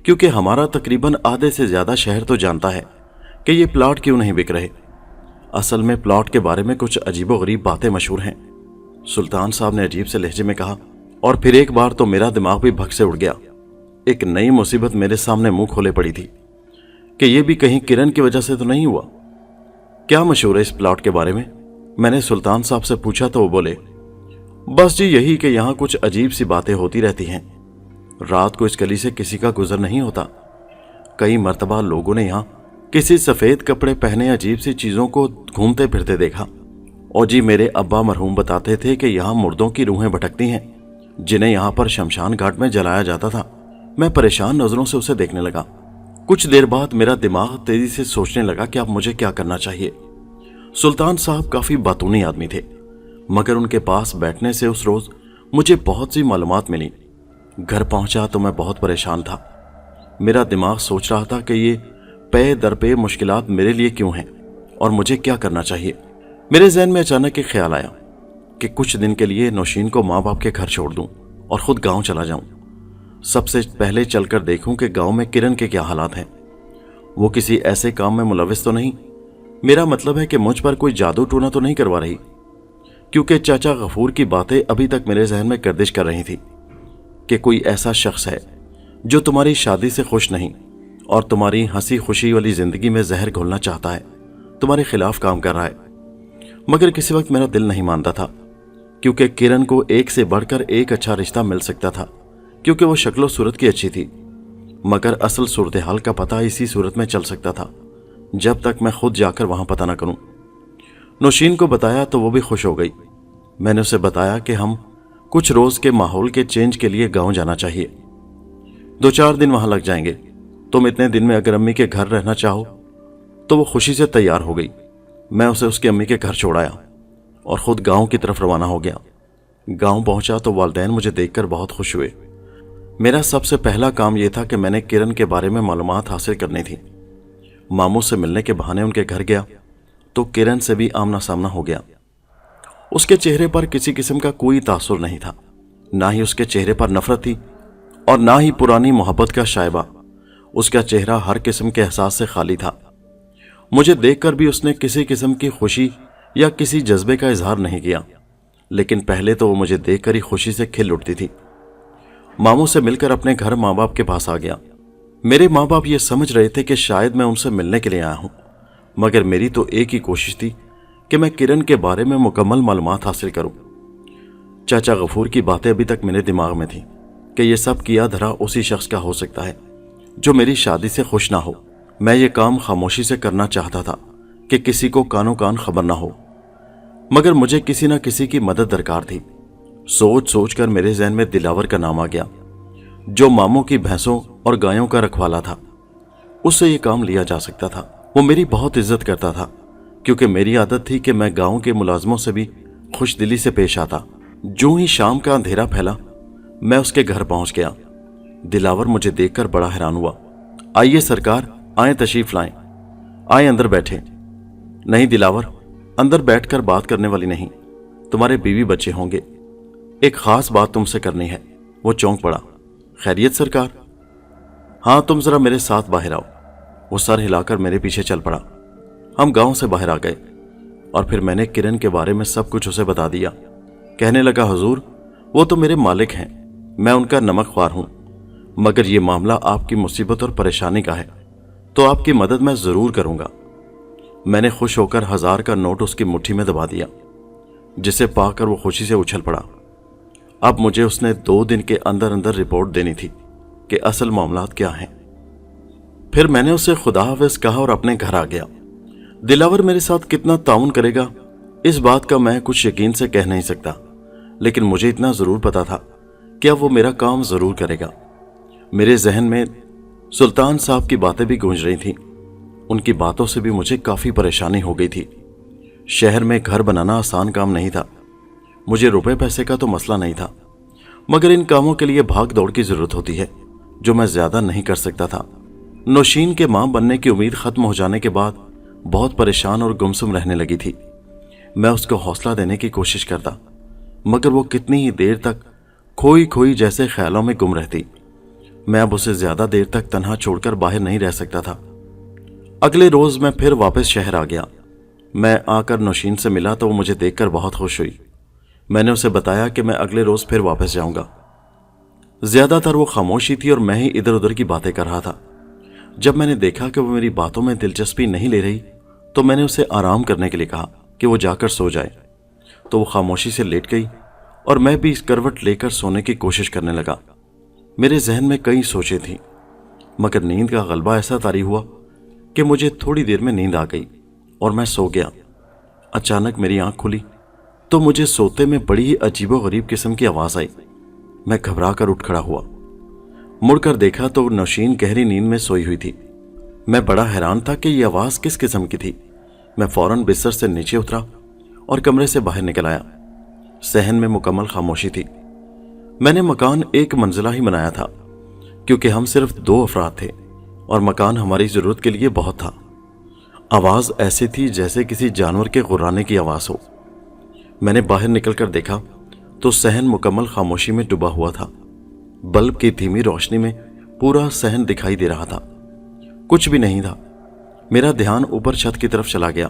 क्योंकि हमारा तकरीबन आधे से ज़्यादा शहर तो जानता है कि ये प्लॉट क्यों नहीं बिक रहे। असल में प्लॉट के बारे में कुछ अजीबोगरीब बातें मशहूर हैं, सुल्तान साहब ने अजीब से लहजे में कहा। और फिर एक बार तो मेरा दिमाग भी भग से उड़ गया। एक नई मुसीबत मेरे सामने मुंह खोले पड़ी थी कि यह भी कहीं किरण की वजह से तो नहीं हुआ। क्या मशहूर है इस प्लॉट के बारे में? मैंने सुल्तान साहब से पूछा तो वो बोले, बस जी यही कि यहाँ कुछ अजीब सी बातें होती रहती हैं। रात को इस गली से किसी का गुजर नहीं होता। कई मर्तबा लोगों ने यहाँ किसी सफ़ेद कपड़े पहने अजीब सी चीज़ों को घूमते फिरते देखा। और जी मेरे अब्बा मरहूम बताते थे कि यहाँ मुर्दों की रूहें भटकती हैं जिन्हें यहाँ पर शमशान घाट में जलाया जाता था। मैं परेशान नज़रों से उसे देखने लगा। कुछ देर बाद मेरा दिमाग तेजी से सोचने लगा कि अब मुझे क्या करना चाहिए। सुल्तान साहब काफ़ी बातूनी आदमी थे, मगर उनके पास बैठने से उस रोज़ मुझे बहुत सी मालूमात मिली। घर पहुंचा तो मैं बहुत परेशान था। मेरा दिमाग सोच रहा था कि ये पे दर पे मुश्किलात मेरे लिए क्यों हैं और मुझे क्या करना चाहिए। मेरे जहन में अचानक एक ख्याल आया कि कुछ दिन के लिए नौशीन को माँ बाप के घर छोड़ दूं और खुद गांव चला जाऊं। सबसे पहले चलकर देखूं कि गांव में किरण के क्या हालात हैं। वो किसी ऐसे काम में मुलविस तो नहीं, मेरा मतलब है कि मुझ पर कोई जादू टोना तो नहीं करवा रही, क्योंकि चाचा गफूर की बातें अभी तक मेरे जहन में गर्दिश कर रही थी कि कोई ऐसा शख्स है जो तुम्हारी शादी से खुश नहीं और तुम्हारी हंसी खुशी वाली जिंदगी में जहर घोलना चाहता है, तुम्हारे खिलाफ काम कर रहा है। मगर किसी वक्त मेरा दिल नहीं मानता था, क्योंकि किरण को एक से बढ़कर एक अच्छा रिश्ता मिल सकता था, क्योंकि वो शक्लो सूरत की अच्छी थी। मगर असल सूरत हाल का पता इसी सूरत में चल सकता था जब तक मैं खुद जाकर वहां पता ना करूं। नौशीन को बताया तो वो भी खुश हो गई। मैंने उसे बताया कि हम कुछ रोज के माहौल के चेंज के लिए गांव जाना चाहिए। 2-4 दिन वहां लग जाएंगे। तुम इतने दिन में अगर अम्मी के घर रहना चाहो तो वो खुशी से तैयार हो गई। मैं उसे उसकी अम्मी के घर छोड़ाया और खुद गांव की तरफ रवाना हो गया। गांव पहुंचा तो वालिदैन मुझे देखकर बहुत खुश हुए। मेरा सबसे पहला काम यह था कि मैंने किरण के बारे में मालूमात हासिल करनी थी। मामू से मिलने के बहाने उनके घर गया तो किरण से भी आमना सामना हो गया। उसके चेहरे पर किसी किस्म का कोई तासुर नहीं था, ना ही उसके चेहरे पर नफरत थी और ना ही पुरानी मोहब्बत का शायबा। उसका चेहरा हर किस्म के एहसास से खाली था। मुझे देखकर भी उसने किसी किस्म की खुशी या किसी जज्बे का इजहार नहीं किया, लेकिन पहले तो वो मुझे देखकर ही खुशी से खिल उठती थी। मामू से मिलकर अपने घर माँ बाप के पास आ गया। मेरे माँ बाप ये समझ रहे थे कि शायद मैं उनसे मिलने के लिए आया हूँ, मगर मेरी तो एक ही कोशिश थी कि मैं किरण के बारे में मुकम्मल मालूमात हासिल करूं। चाचा गफूर की बातें अभी तक मेरे दिमाग में थी कि यह सब किया धरा उसी शख्स का हो सकता है जो मेरी शादी से खुश ना हो। मैं ये काम खामोशी से करना चाहता था कि किसी को कानो कान खबर ना हो, मगर मुझे किसी न किसी की मदद दरकार थी। सोच सोच कर मेरे जहन में दिलावर का नाम आ गया, जो मामू की भैंसों और गायों का रखवाला था। उससे ये काम लिया जा सकता था। वो मेरी बहुत इज्जत करता था, क्योंकि मेरी आदत थी कि मैं गांव के मुलाजमों से भी खुश दिली से पेश आता। जो ही शाम का अंधेरा फैला, मैं उसके घर पहुंच गया। दिलावर मुझे देखकर बड़ा हैरान हुआ। आइए सरकार, आए तशरीफ लाएं, आए अंदर बैठे। नहीं दिलावर, अंदर बैठकर बात करने वाली नहीं, तुम्हारे बीवी बच्चे होंगे, एक खास बात तुमसे करनी है। वो चौंक पड़ा। खैरियत सरकार? हाँ, तुम जरा मेरे साथ बाहर आओ। वो सर हिलाकर मेरे पीछे चल पड़ा। हम गांव से बाहर आ गए और फिर मैंने किरण के बारे में सब कुछ उसे बता दिया। कहने लगा, हुजूर, वो तो मेरे मालिक हैं, मैं उनका नमकख्वार हूं, मगर ये मामला आपकी मुसीबत और परेशानी का है, तो आपकी मदद मैं जरूर करूंगा। मैंने खुश होकर 1000 का नोट उसकी मुट्ठी में दबा दिया, जिसे पाकर वो खुशी से उछल पड़ा। अब मुझे उसने 2 दिन के अंदर अंदर रिपोर्ट देनी थी कि असल मामलात क्या हैं। फिर मैंने उसे खुदा हाफिज कहा और अपने घर आ गया। दिलावर मेरे साथ कितना ताउन करेगा, इस बात का मैं कुछ यकीन से कह नहीं सकता, लेकिन मुझे इतना जरूर पता था कि अब वो मेरा काम जरूर करेगा। मेरे जहन में सुल्तान साहब की बातें भी गूंज रही थीं। उनकी बातों से भी मुझे काफी परेशानी हो गई थी। शहर में घर बनाना आसान काम नहीं था। मुझे रुपए पैसे का तो मसला नहीं था, मगर इन कामों के लिए भाग दौड़ की जरूरत होती है, जो मैं ज्यादा नहीं कर सकता था। नौशीन के मां बनने की उम्मीद खत्म हो जाने के बाद बहुत परेशान और गुमसुम रहने लगी थी। मैं उसको हौसला देने की कोशिश करता, मगर वो कितनी ही देर तक खोई खोई जैसे ख्यालों में गुम रहती। मैं अब उसे ज्यादा देर तक तन्हा छोड़कर बाहर नहीं रह सकता था। अगले रोज मैं फिर वापस शहर आ गया। मैं आकर नौशीन से मिला तो वो मुझे देखकर बहुत खुश हुई। मैंने उसे बताया कि मैं अगले रोज फिर वापस जाऊंगा। ज्यादातर वो खामोशी थी और मैं ही इधर उधर की बातें कर रहा था। जब मैंने देखा कि वो मेरी बातों में दिलचस्पी नहीं ले रही, तो मैंने उसे आराम करने के लिए कहा कि वो जाकर सो जाए। तो वो खामोशी से लेट गई और मैं भी करवट लेकर सोने की कोशिश करने लगा। मेरे जहन में कई सोचें थीं, मगर नींद का गलबा ऐसा तारी हुआ कि मुझे थोड़ी देर में नींद आ गई और मैं सो गया। अचानक मेरी आंख खुली तो मुझे सोते में बड़ी ही अजीबोगरीब किस्म की आवाज आई। मैं घबरा कर उठ खड़ा हुआ। मुड़कर देखा तो नौशीन गहरी नींद में सोई हुई थी। मैं बड़ा हैरान था कि यह आवाज किस किस्म की थी। मैं फौरन बिस्तर से नीचे उतरा और कमरे से बाहर निकल आया। सहन में मुकम्मल खामोशी थी। मैंने मकान 1 मंजिला ही बनाया था, क्योंकि हम सिर्फ 2 अफराद थे और मकान हमारी जरूरत के लिए बहुत था। आवाज ऐसी थी जैसे किसी जानवर के गुर्राने की आवाज हो। मैंने बाहर निकलकर देखा तो सहन मुकम्मल खामोशी में डूबा हुआ था। बल्ब की धीमी रोशनी में पूरा सहन दिखाई दे रहा था। कुछ भी नहीं था। मेरा ध्यान ऊपर छत की तरफ चला गया।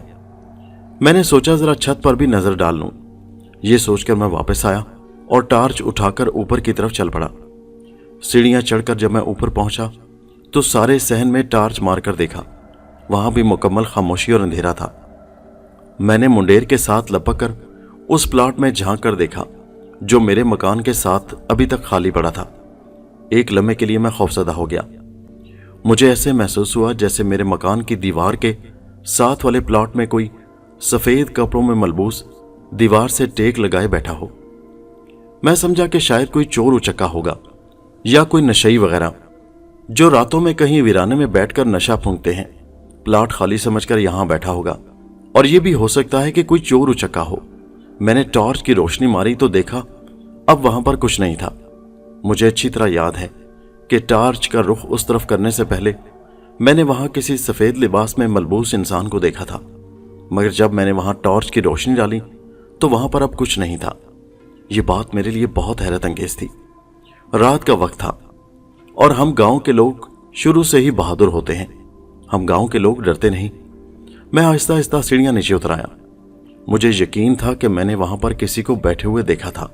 मैंने सोचा जरा छत पर भी नजर डाल लूं। यह सोचकर मैं वापस आया और टार्च उठाकर ऊपर की तरफ चल पड़ा। सीढ़ियां चढ़कर जब मैं ऊपर पहुंचा तो सारे सहन में टार्च मारकर देखा, वहां भी मुकम्मल खामोशी और अंधेरा था। मैंने मुंडेर के साथ लपक कर उस प्लॉट में झांक कर देखा जो मेरे मकान के साथ अभी तक खाली पड़ा था। एक लम्हे के लिए मैं खौफजदा हो गया। मुझे ऐसे महसूस हुआ जैसे मेरे मकान की दीवार के साथ वाले प्लॉट में कोई सफेद कपड़ों में मलबूस दीवार से टेक लगाए बैठा हो। मैं समझा कि शायद कोई चोर उचक्का होगा या कोई नशई वगैरह, जो रातों में कहीं वीराने में बैठकर नशा फूंकते हैं। प्लाट खाली समझकर यहां बैठा होगा, और यह भी हो सकता है कि कोई चोर उचक्का हो। मैंने टॉर्च की रोशनी मारी तो देखा अब वहां पर कुछ नहीं था। मुझे अच्छी तरह याद है कि टॉर्च का रुख उस तरफ करने से पहले मैंने वहां किसी सफेद लिबास में मलबूस इंसान को देखा था, मगर जब मैंने वहां टॉर्च की रोशनी डाली तो वहां पर अब कुछ नहीं था। ये बात मेरे लिए बहुत हैरत अंगेज थी। रात का वक्त था और हम गांव के लोग शुरू से ही बहादुर होते हैं। हम गांव के लोग डरते नहीं। मैं आहिस्ता आहिस्ता सीढ़ियां नीचे उतर आया। मुझे यकीन था कि मैंने वहां पर किसी को बैठे हुए देखा था।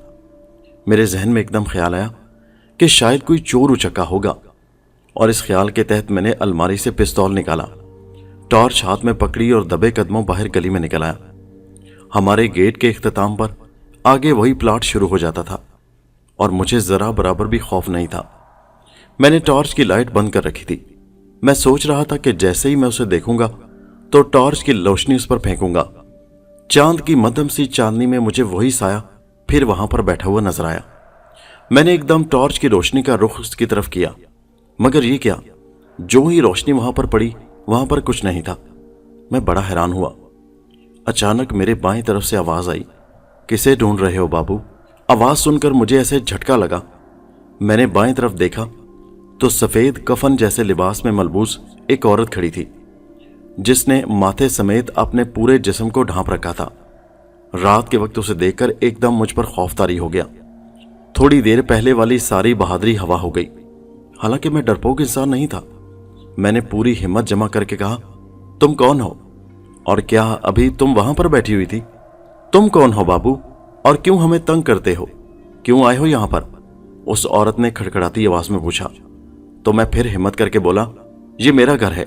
मेरे जहन में एकदम ख्याल आया कि शायद कोई चोर उचक्का होगा, और इस ख्याल के तहत मैंने अलमारी से पिस्तौल निकाला, टॉर्च हाथ में पकड़ी और दबे कदमों बाहर गली में निकल आया। हमारे गेट के इख्तिताम पर आगे वही प्लाट शुरू हो जाता था और मुझे जरा बराबर भी खौफ नहीं था। मैंने टॉर्च की लाइट बंद कर रखी थी। मैं सोच रहा था कि जैसे ही मैं उसे देखूंगा तो टॉर्च की रोशनी उस पर फेंकूंगा। चांद की मध्यम सी चांदनी में मुझे वही साया फिर वहां पर बैठा हुआ नजर आया। मैंने एकदम टॉर्च की रोशनी का रुख उसकी तरफ किया, मगर ये क्या, जो ही रोशनी वहां पर पड़ी वहां पर कुछ नहीं था। मैं बड़ा हैरान हुआ। अचानक मेरे बाएं तरफ से आवाज आई, किसे ढूंढ रहे हो बाबू? आवाज सुनकर मुझे ऐसे झटका लगा। मैंने बाएं तरफ देखा तो सफेद कफन जैसे लिबास में मलबूस एक औरत खड़ी थी, जिसने माथे समेत अपने पूरे जिस्म को ढांप रखा था। रात के वक्त उसे देखकर एकदम मुझ पर खौफ तारी हो गया। थोड़ी देर पहले वाली सारी बहादुरी हवा हो गई। हालांकि मैं डरपोक इंसान नहीं था। मैंने पूरी हिम्मत जमा करके कहा, तुम कौन हो और क्या अभी तुम वहां पर बैठी हुई थी? तुम कौन हो बाबू और क्यों हमें तंग करते हो? क्यों आए हो यहां पर? उस औरत ने खड़खड़ाती आवाज में पूछा। तो मैं फिर हिम्मत करके बोला, ये मेरा घर है।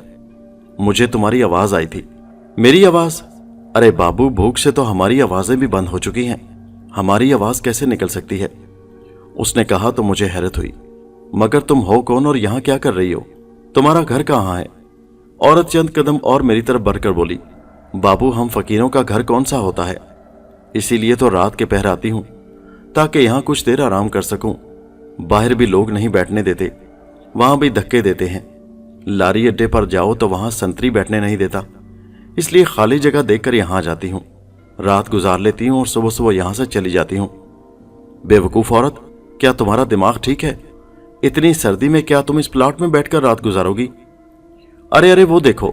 मुझे तुम्हारी आवाज आई थी। मेरी आवाज? अरे बाबू, भूख से तो हमारी आवाजें भी बंद हो चुकी हैं। हमारी आवाज कैसे निकल सकती है? उसने कहा तो मुझे हैरत हुई, मगर तुम हो कौन और यहां क्या कर रही हो? तुम्हारा घर कहां है? औरत चंद कदम और मेरी तरफ बढ़कर बोली, बाबू, हम फकीरों का घर कौन सा होता है? इसीलिए तो रात के पहर आती हूं, ताकि यहां कुछ देर आराम कर सकूं। बाहर भी लोग नहीं बैठने देते, वहां भी धक्के देते हैं। लारी अड्डे पर जाओ तो वहां संतरी बैठने नहीं देता, इसलिए खाली जगह देखकर यहां आ जाती हूं, रात गुजार लेती हूं और सुबह सुबह यहां से चली जाती हूं। बेवकूफ औरत, क्या तुम्हारा दिमाग ठीक है? इतनी सर्दी में क्या तुम इस प्लाट में बैठकर रात गुजारोगी? अरे अरे वो देखो।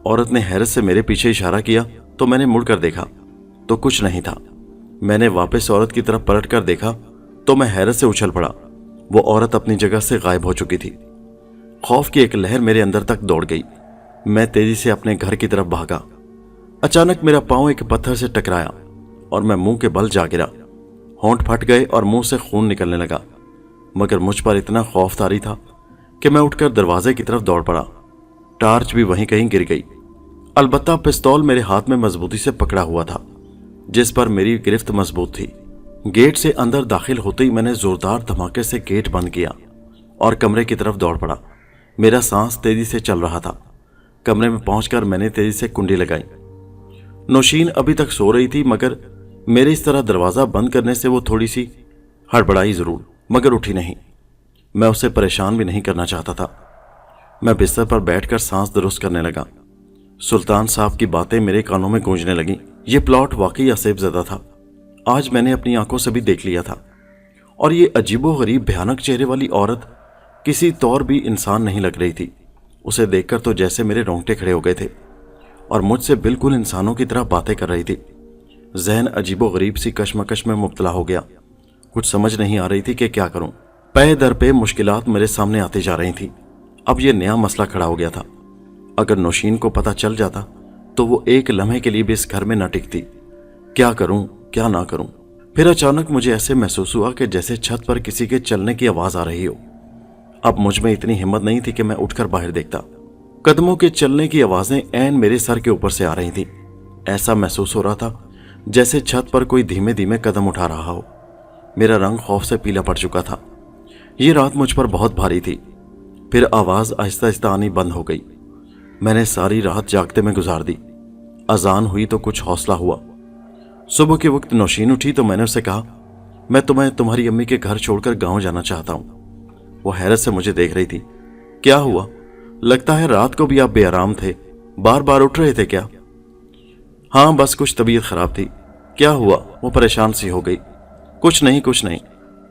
औरत ने हैरत से मेरे पीछे इशारा किया तो मैंने मुड़कर देखा तो कुछ नहीं था। मैंने वापस औरत की तरफ पलट कर देखा तो मैं हैरत से उछल पड़ा। वो औरत अपनी जगह से गायब हो चुकी थी। खौफ की एक लहर मेरे अंदर तक दौड़ गई। मैं तेजी से अपने घर की तरफ भागा। अचानक मेरा पांव एक पत्थर से टकराया और मैं मुंह के बल जा गिरा। होंठ फट गए और मुंह से खून निकलने लगा, मगर मुझ पर इतना खौफ तारी था कि मैं उठकर दरवाजे की तरफ दौड़ पड़ा। टॉर्च भी वहीं कहीं गिर गई। अलबत्ता पिस्तौल मेरे हाथ में मजबूती से पकड़ा हुआ था, जिस पर मेरी गिरफ्त मजबूत थी। गेट से अंदर दाखिल होते ही मैंने जोरदार धमाके से गेट बंद किया और कमरे की तरफ दौड़ पड़ा। मेरा सांस तेजी से चल रहा था। कमरे में पहुंचकर मैंने तेजी से कुंडी लगाई। नौशीन अभी तक सो रही थी, मगर मेरे इस तरह दरवाजा बंद करने से वो थोड़ी सी हड़बड़ाई जरूर, मगर उठी नहीं। मैं उसे परेशान भी नहीं करना चाहता था। मैं बिस्तर पर बैठकर सांस दुरुस्त करने लगा। सुल्तान साहब की बातें मेरे कानों में गूंजने लगीं। ये प्लॉट वाकई असेबज़दा था। आज मैंने अपनी आंखों से भी देख लिया था। और ये अजीबोगरीब भयानक चेहरे वाली औरत किसी तौर भी इंसान नहीं लग रही थी। उसे देखकर तो जैसे मेरे रोंगटे खड़े हो गए थे और मुझसे बिल्कुल इंसानों की तरह बातें कर रही थी। जहन अजीबोगरीब सी कशमकश में मुब्तला हो गया। कुछ समझ नहीं आ रही थी कि क्या करूं। पे दर पे मुश्किलात मेरे सामने आती जा रही थी। अब यह नया मसला खड़ा हो गया था। अगर नौशीन को पता चल जाता तो वो एक लम्हे के लिए भी इस घर में न टिकती। क्या करूं, क्या ना करूं। फिर अचानक मुझे ऐसे महसूस हुआ कि जैसे छत पर किसी के चलने की आवाज आ रही हो। अब मुझ में इतनी हिम्मत नहीं थी कि मैं उठकर बाहर देखता। कदमों के चलने की आवाजें ऐन मेरे सर के ऊपर से आ रही थी। ऐसा महसूस हो रहा था जैसे छत पर कोई धीमे धीमे कदम उठा रहा हो। मेरा रंग खौफ से पीला पड़ चुका था। ये रात मुझ पर बहुत भारी थी। फिर आवाज आहिस्ता आहिस्ता आनी बंद हो गई। मैंने सारी रात जागते में गुजार दी। अजान हुई तो कुछ हौसला हुआ। सुबह के वक्त नौशीन उठी तो मैंने उससे कहा, मैं तुम्हें तुम्हारी अम्मी के घर छोड़कर गांव जाना चाहता हूं। वो हैरत से मुझे देख रही थी। کیا ہوا؟ لگتا ہے رات کو بھی آپ بے آرام تھے، بار بار اٹھ رہے تھے کیا؟ ہاں بس کچھ طبیعت خراب تھی۔ کیا ہوا؟ وہ پریشان سی ہو گئی۔ کچھ نہیں،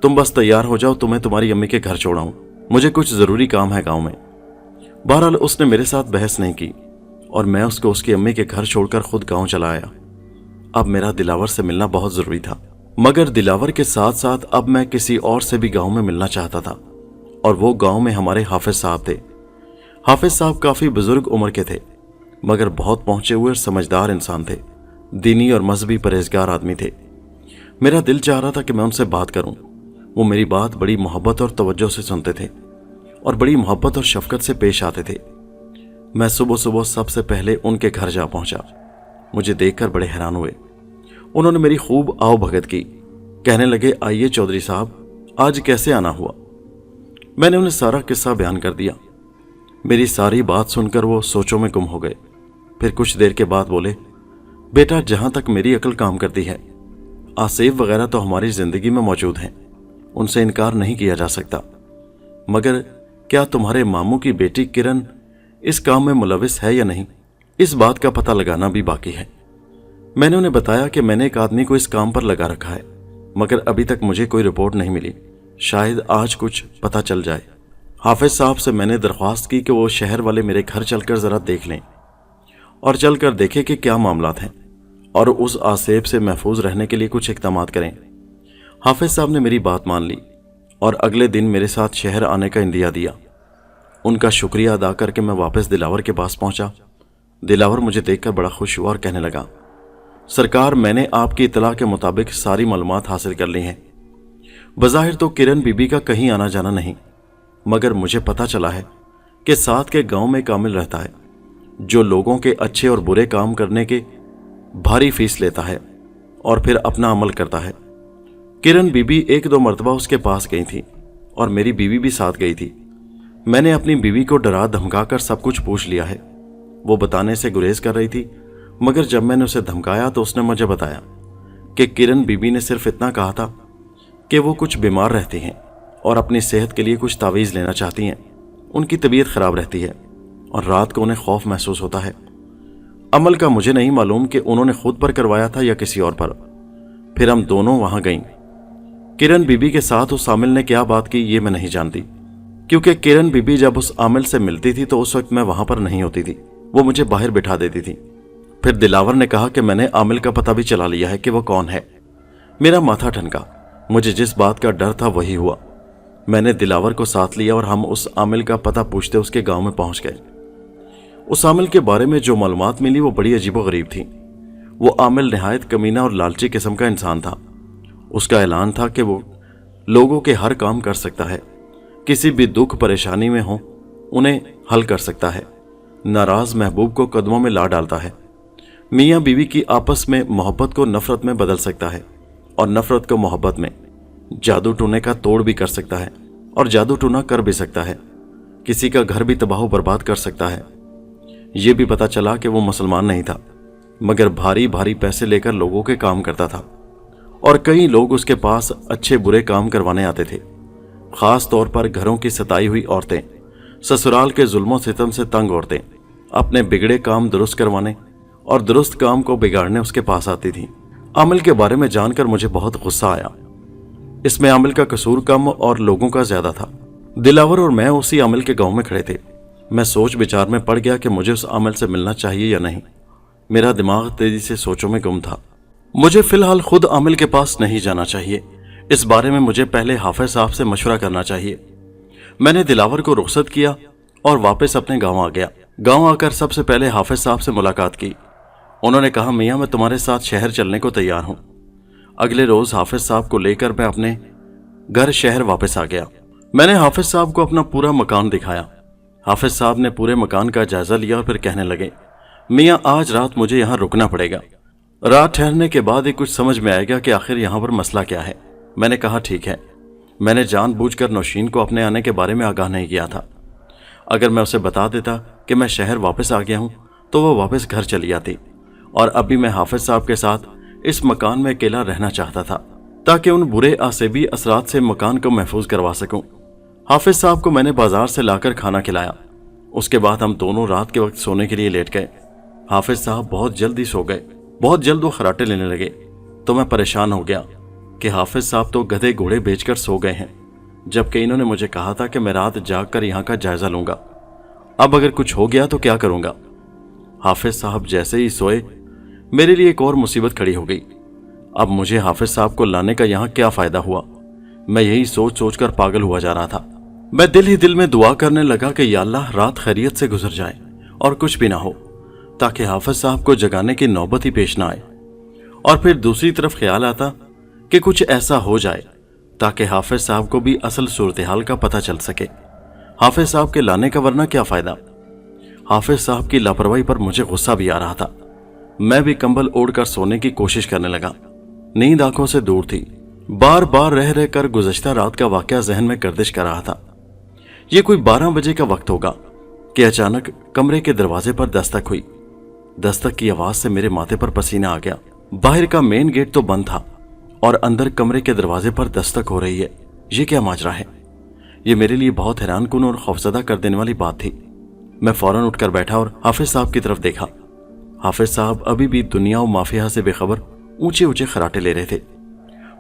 تم بس تیار ہو جاؤ، تمہیں تمہاری امی کے گھر چھوڑاؤں، مجھے کچھ ضروری کام ہے گاؤں میں۔ بہرحال اس نے میرے ساتھ بحث نہیں کی اور میں اس کو اس کی امی کے گھر چھوڑ کر خود گاؤں چلا آیا۔ اب میرا دلاور سے ملنا بہت ضروری تھا، مگر دلاور کے ساتھ ساتھ اب میں کسی اور سے بھی گاؤں میں ملنا چاہتا تھا، اور وہ گاؤں میں ہمارے حافظ صاحب تھے۔ حافظ صاحب کافی بزرگ عمر کے تھے، مگر بہت پہنچے ہوئے اور سمجھدار انسان تھے، دینی اور مذہبی پرہیزگار آدمی تھے۔ میرا دل چاہ رہا تھا کہ میں ان سے بات کروں۔ وہ میری بات بڑی محبت اور توجہ سے سنتے تھے اور بڑی محبت اور شفقت سے پیش آتے تھے۔ میں صبح صبح سب سے پہلے ان کے گھر جا پہنچا۔ مجھے دیکھ کر بڑے حیران ہوئے۔ انہوں نے میری خوب آؤ بھگت کی، کہنے لگے آئیے چودھری صاحب، آج کیسے آنا ہوا؟ میں نے انہیں سارا قصہ بیان کر دیا۔ میری ساری بات سن کر وہ سوچوں میں گم ہو گئے۔ پھر کچھ دیر کے بعد بولے، بیٹا جہاں تک میری عقل کام کرتی ہے، آصف وغیرہ تو ہماری زندگی میں موجود ہیں، ان سے انکار نہیں کیا جا سکتا، مگر کیا تمہارے ماموں کی بیٹی کرن اس کام میں ملوث ہے یا نہیں، اس بات کا پتہ لگانا بھی باقی ہے۔ میں نے انہیں بتایا کہ میں نے ایک آدمی کو اس کام پر لگا رکھا ہے، مگر ابھی تک مجھے کوئی رپورٹ نہیں ملی، شاید آج کچھ پتہ چل جائے۔ حافظ صاحب سے میں نے درخواست کی کہ وہ شہر والے میرے گھر چل کر ذرا دیکھ لیں اور چل کر دیکھیں کہ کیا معاملات ہیں، اور اس آصف سے محفوظ رہنے کے لیے کچھ اقدامات کریں۔ حافظ صاحب نے میری بات مان لی اور اگلے دن میرے ساتھ شہر آنے کا اندیا دیا۔ ان کا شکریہ ادا کر کے میں واپس دلاور کے پاس پہنچا۔ دلاور مجھے دیکھ کر بڑا خوش ہوا اور کہنے لگا، سرکار میں نے آپ کی اطلاع کے مطابق ساری معلومات حاصل کر لی ہیں۔ بظاہر تو کرن بی بی کا کہیں آنا جانا نہیں، مگر مجھے پتہ چلا ہے کہ ساتھ کے گاؤں میں کامل رہتا ہے جو لوگوں کے اچھے اور برے کام کرنے کے بھاری فیس لیتا ہے اور پھر اپنا عمل کرتا ہے۔ کرن بی بی ایک دو مرتبہ اس کے پاس گئی تھی اور میری بیوی بھی ساتھ گئی تھی۔ میں نے اپنی بیوی کو ڈرا دھمکا کر سب کچھ پوچھ لیا ہے۔ وہ بتانے سے گریز کر رہی تھی، مگر جب میں نے اسے دھمکایا تو اس نے مجھے بتایا کہ کرن بی بی نے صرف اتنا کہا تھا کہ وہ کچھ بیمار رہتی ہیں اور اپنی صحت کے لیے کچھ تعویذ لینا چاہتی ہیں، ان کی طبیعت خراب رہتی ہے اور رات کو انہیں خوف محسوس ہوتا ہے۔ عمل کا مجھے نہیں معلوم کہ انہوں نے خود پر کروایا تھا یا کسی اور پر۔ پھر ہم دونوں وہاں گئیں۔ کرن بی بی کے ساتھ اس عامل نے کیا بات کی یہ میں نہیں جانتی، کیونکہ کرن بی بی جب اس عامل سے ملتی تھی تو اس وقت میں وہاں پر نہیں ہوتی تھی، وہ مجھے باہر بٹھا دیتی تھی۔ پھر دلاور نے کہا کہ میں نے عامل کا پتہ بھی چلا لیا ہے کہ وہ کون ہے۔ میرا ماتھا ٹھنکا، مجھے جس بات کا ڈر تھا وہی ہوا۔ میں نے دلاور کو ساتھ لیا اور ہم اس عامل کا پتہ پوچھتے اس کے گاؤں میں پہنچ گئے۔ اس عامل کے بارے میں جو معلومات ملی وہ بڑی عجیب و غریب تھی۔ وہ عامل نہایت کمینہ اور لالچی قسم کا انسان تھا۔ اس کا اعلان تھا کہ وہ لوگوں کے ہر کام کر سکتا ہے، کسی بھی دکھ پریشانی میں ہوں انہیں حل کر سکتا ہے، ناراض محبوب کو قدموں میں لا ڈالتا ہے، میاں بیوی کی آپس میں محبت کو نفرت میں بدل سکتا ہے اور نفرت کو محبت میں، جادو ٹونے کا توڑ بھی کر سکتا ہے اور جادو ٹونا کر بھی سکتا ہے، کسی کا گھر بھی تباہ و برباد کر سکتا ہے۔ یہ بھی پتا چلا کہ وہ مسلمان نہیں تھا، مگر بھاری بھاری پیسے لے کر لوگوں کے کام کرتا تھا، اور کئی لوگ اس کے پاس اچھے برے کام کروانے آتے تھے، خاص طور پر گھروں کی ستائی ہوئی عورتیں، سسرال کے ظلم و ستم سے تنگ عورتیں اپنے بگڑے کام درست کروانے اور درست کام کو بگاڑنے اس کے پاس آتی تھیں۔ عامل کے بارے میں جان کر مجھے بہت غصہ آیا۔ اس میں عامل کا قصور کم اور لوگوں کا زیادہ تھا۔ دلاور اور میں اسی عامل کے گاؤں میں کھڑے تھے۔ میں سوچ بچار میں پڑ گیا کہ مجھے اس عامل سے ملنا چاہیے یا نہیں۔ میرا دماغ تیزی سے سوچوں میں گم تھا۔ مجھے فی الحال خود عامل کے پاس نہیں جانا چاہیے، اس بارے میں مجھے پہلے حافظ صاحب سے مشورہ کرنا چاہیے۔ میں نے دلاور کو رخصت کیا اور واپس اپنے گاؤں آ گیا۔ گاؤں آ کر سب سے پہلے حافظ صاحب سے ملاقات کی۔ انہوں نے کہا، میاں میں تمہارے ساتھ شہر چلنے کو تیار ہوں۔ اگلے روز حافظ صاحب کو لے کر میں اپنے گھر شہر واپس آ گیا۔ میں نے حافظ صاحب کو اپنا پورا مکان دکھایا۔ حافظ صاحب نے پورے مکان کا جائزہ لیا اور پھر کہنے لگے، میاں آج رات مجھے یہاں رکنا پڑے گا، رات ٹھہرنے کے بعد ہی کچھ سمجھ میں آئے گا کہ آخر یہاں پر مسئلہ کیا ہے۔ میں نے کہا ٹھیک ہے۔ میں نے جان بوجھ کر نوشین کو اپنے آنے کے بارے میں آگاہ نہیں کیا تھا۔ اگر میں اسے بتا دیتا کہ میں شہر واپس آ گیا ہوں تو وہ واپس گھر چلی آتی، اور ابھی میں حافظ صاحب کے ساتھ اس مکان میں اکیلا رہنا چاہتا تھا تاکہ ان برے آسیبی اثرات سے مکان کو محفوظ کروا سکوں۔ हाफिज साहब को मैंने बाजार से लाकर खाना खिलाया। उसके बाद हम दोनों रात के वक्त सोने के लिए लेट गए। हाफिज साहब बहुत जल्दी सो गए। बहुत जल्द वो खराटे लेने लगे तो मैं परेशान हो गया कि हाफिज साहब तो गधे घोड़े बेचकर सो गए हैं, जबकि इन्होंने मुझे कहा था कि मैं रात जाग कर यहाँ का जायजा लूंगा। अब अगर कुछ हो गया तो क्या करूंगा। हाफिज साहब जैसे ही सोए मेरे लिए एक और मुसीबत खड़ी हो गई। अब मुझे हाफिज साहब को लाने का यहाँ क्या फायदा हुआ। मैं यही सोच सोच कर पागल हुआ जा रहा था। मैं दिल ही दिल में दुआ करने लगा कि या अल्लाह रात खैरियत से गुजर जाए और कुछ भी ना हो, ताकि हाफिज साहब को जगाने की नौबत ही पेश ना आए। और फिर दूसरी तरफ ख्याल आता कि कुछ ऐसा हो जाए ताकि हाफिज साहब को भी असल सूरत हाल का पता चल सके। हाफिज साहब के लाने का वरना क्या फायदा। हाफिज साहब की लापरवाही पर मुझे गुस्सा भी आ रहा था। मैं भी कंबल ओढ़कर सोने की कोशिश करने लगा। नींद आंखों से दूर थी। बार बार रह रह कर गुज़श्ता रात का वाकया जहन में गर्दिश कर रहा था। यह कोई 12 बजे का वक्त होगा कि अचानक कमरे के दरवाजे पर दस्तक हुई। दस्तक की आवाज से मेरे माथे पर पसीना आ गया। बाहर का मेन गेट तो बंद था और अंदर कमरे के दरवाजे पर दस्तक हो रही है। ये क्या माजरा है। ये मेरे लिए बहुत हैरानकुन और खौफजदा कर देने वाली बात थी। मैं फौरन उठकर बैठा और हाफिज साहब की तरफ देखा। हाफिज साहब अभी भी दुनिया और माफिया से बेखबर ऊंचे ऊंचे खराटे ले रहे थे।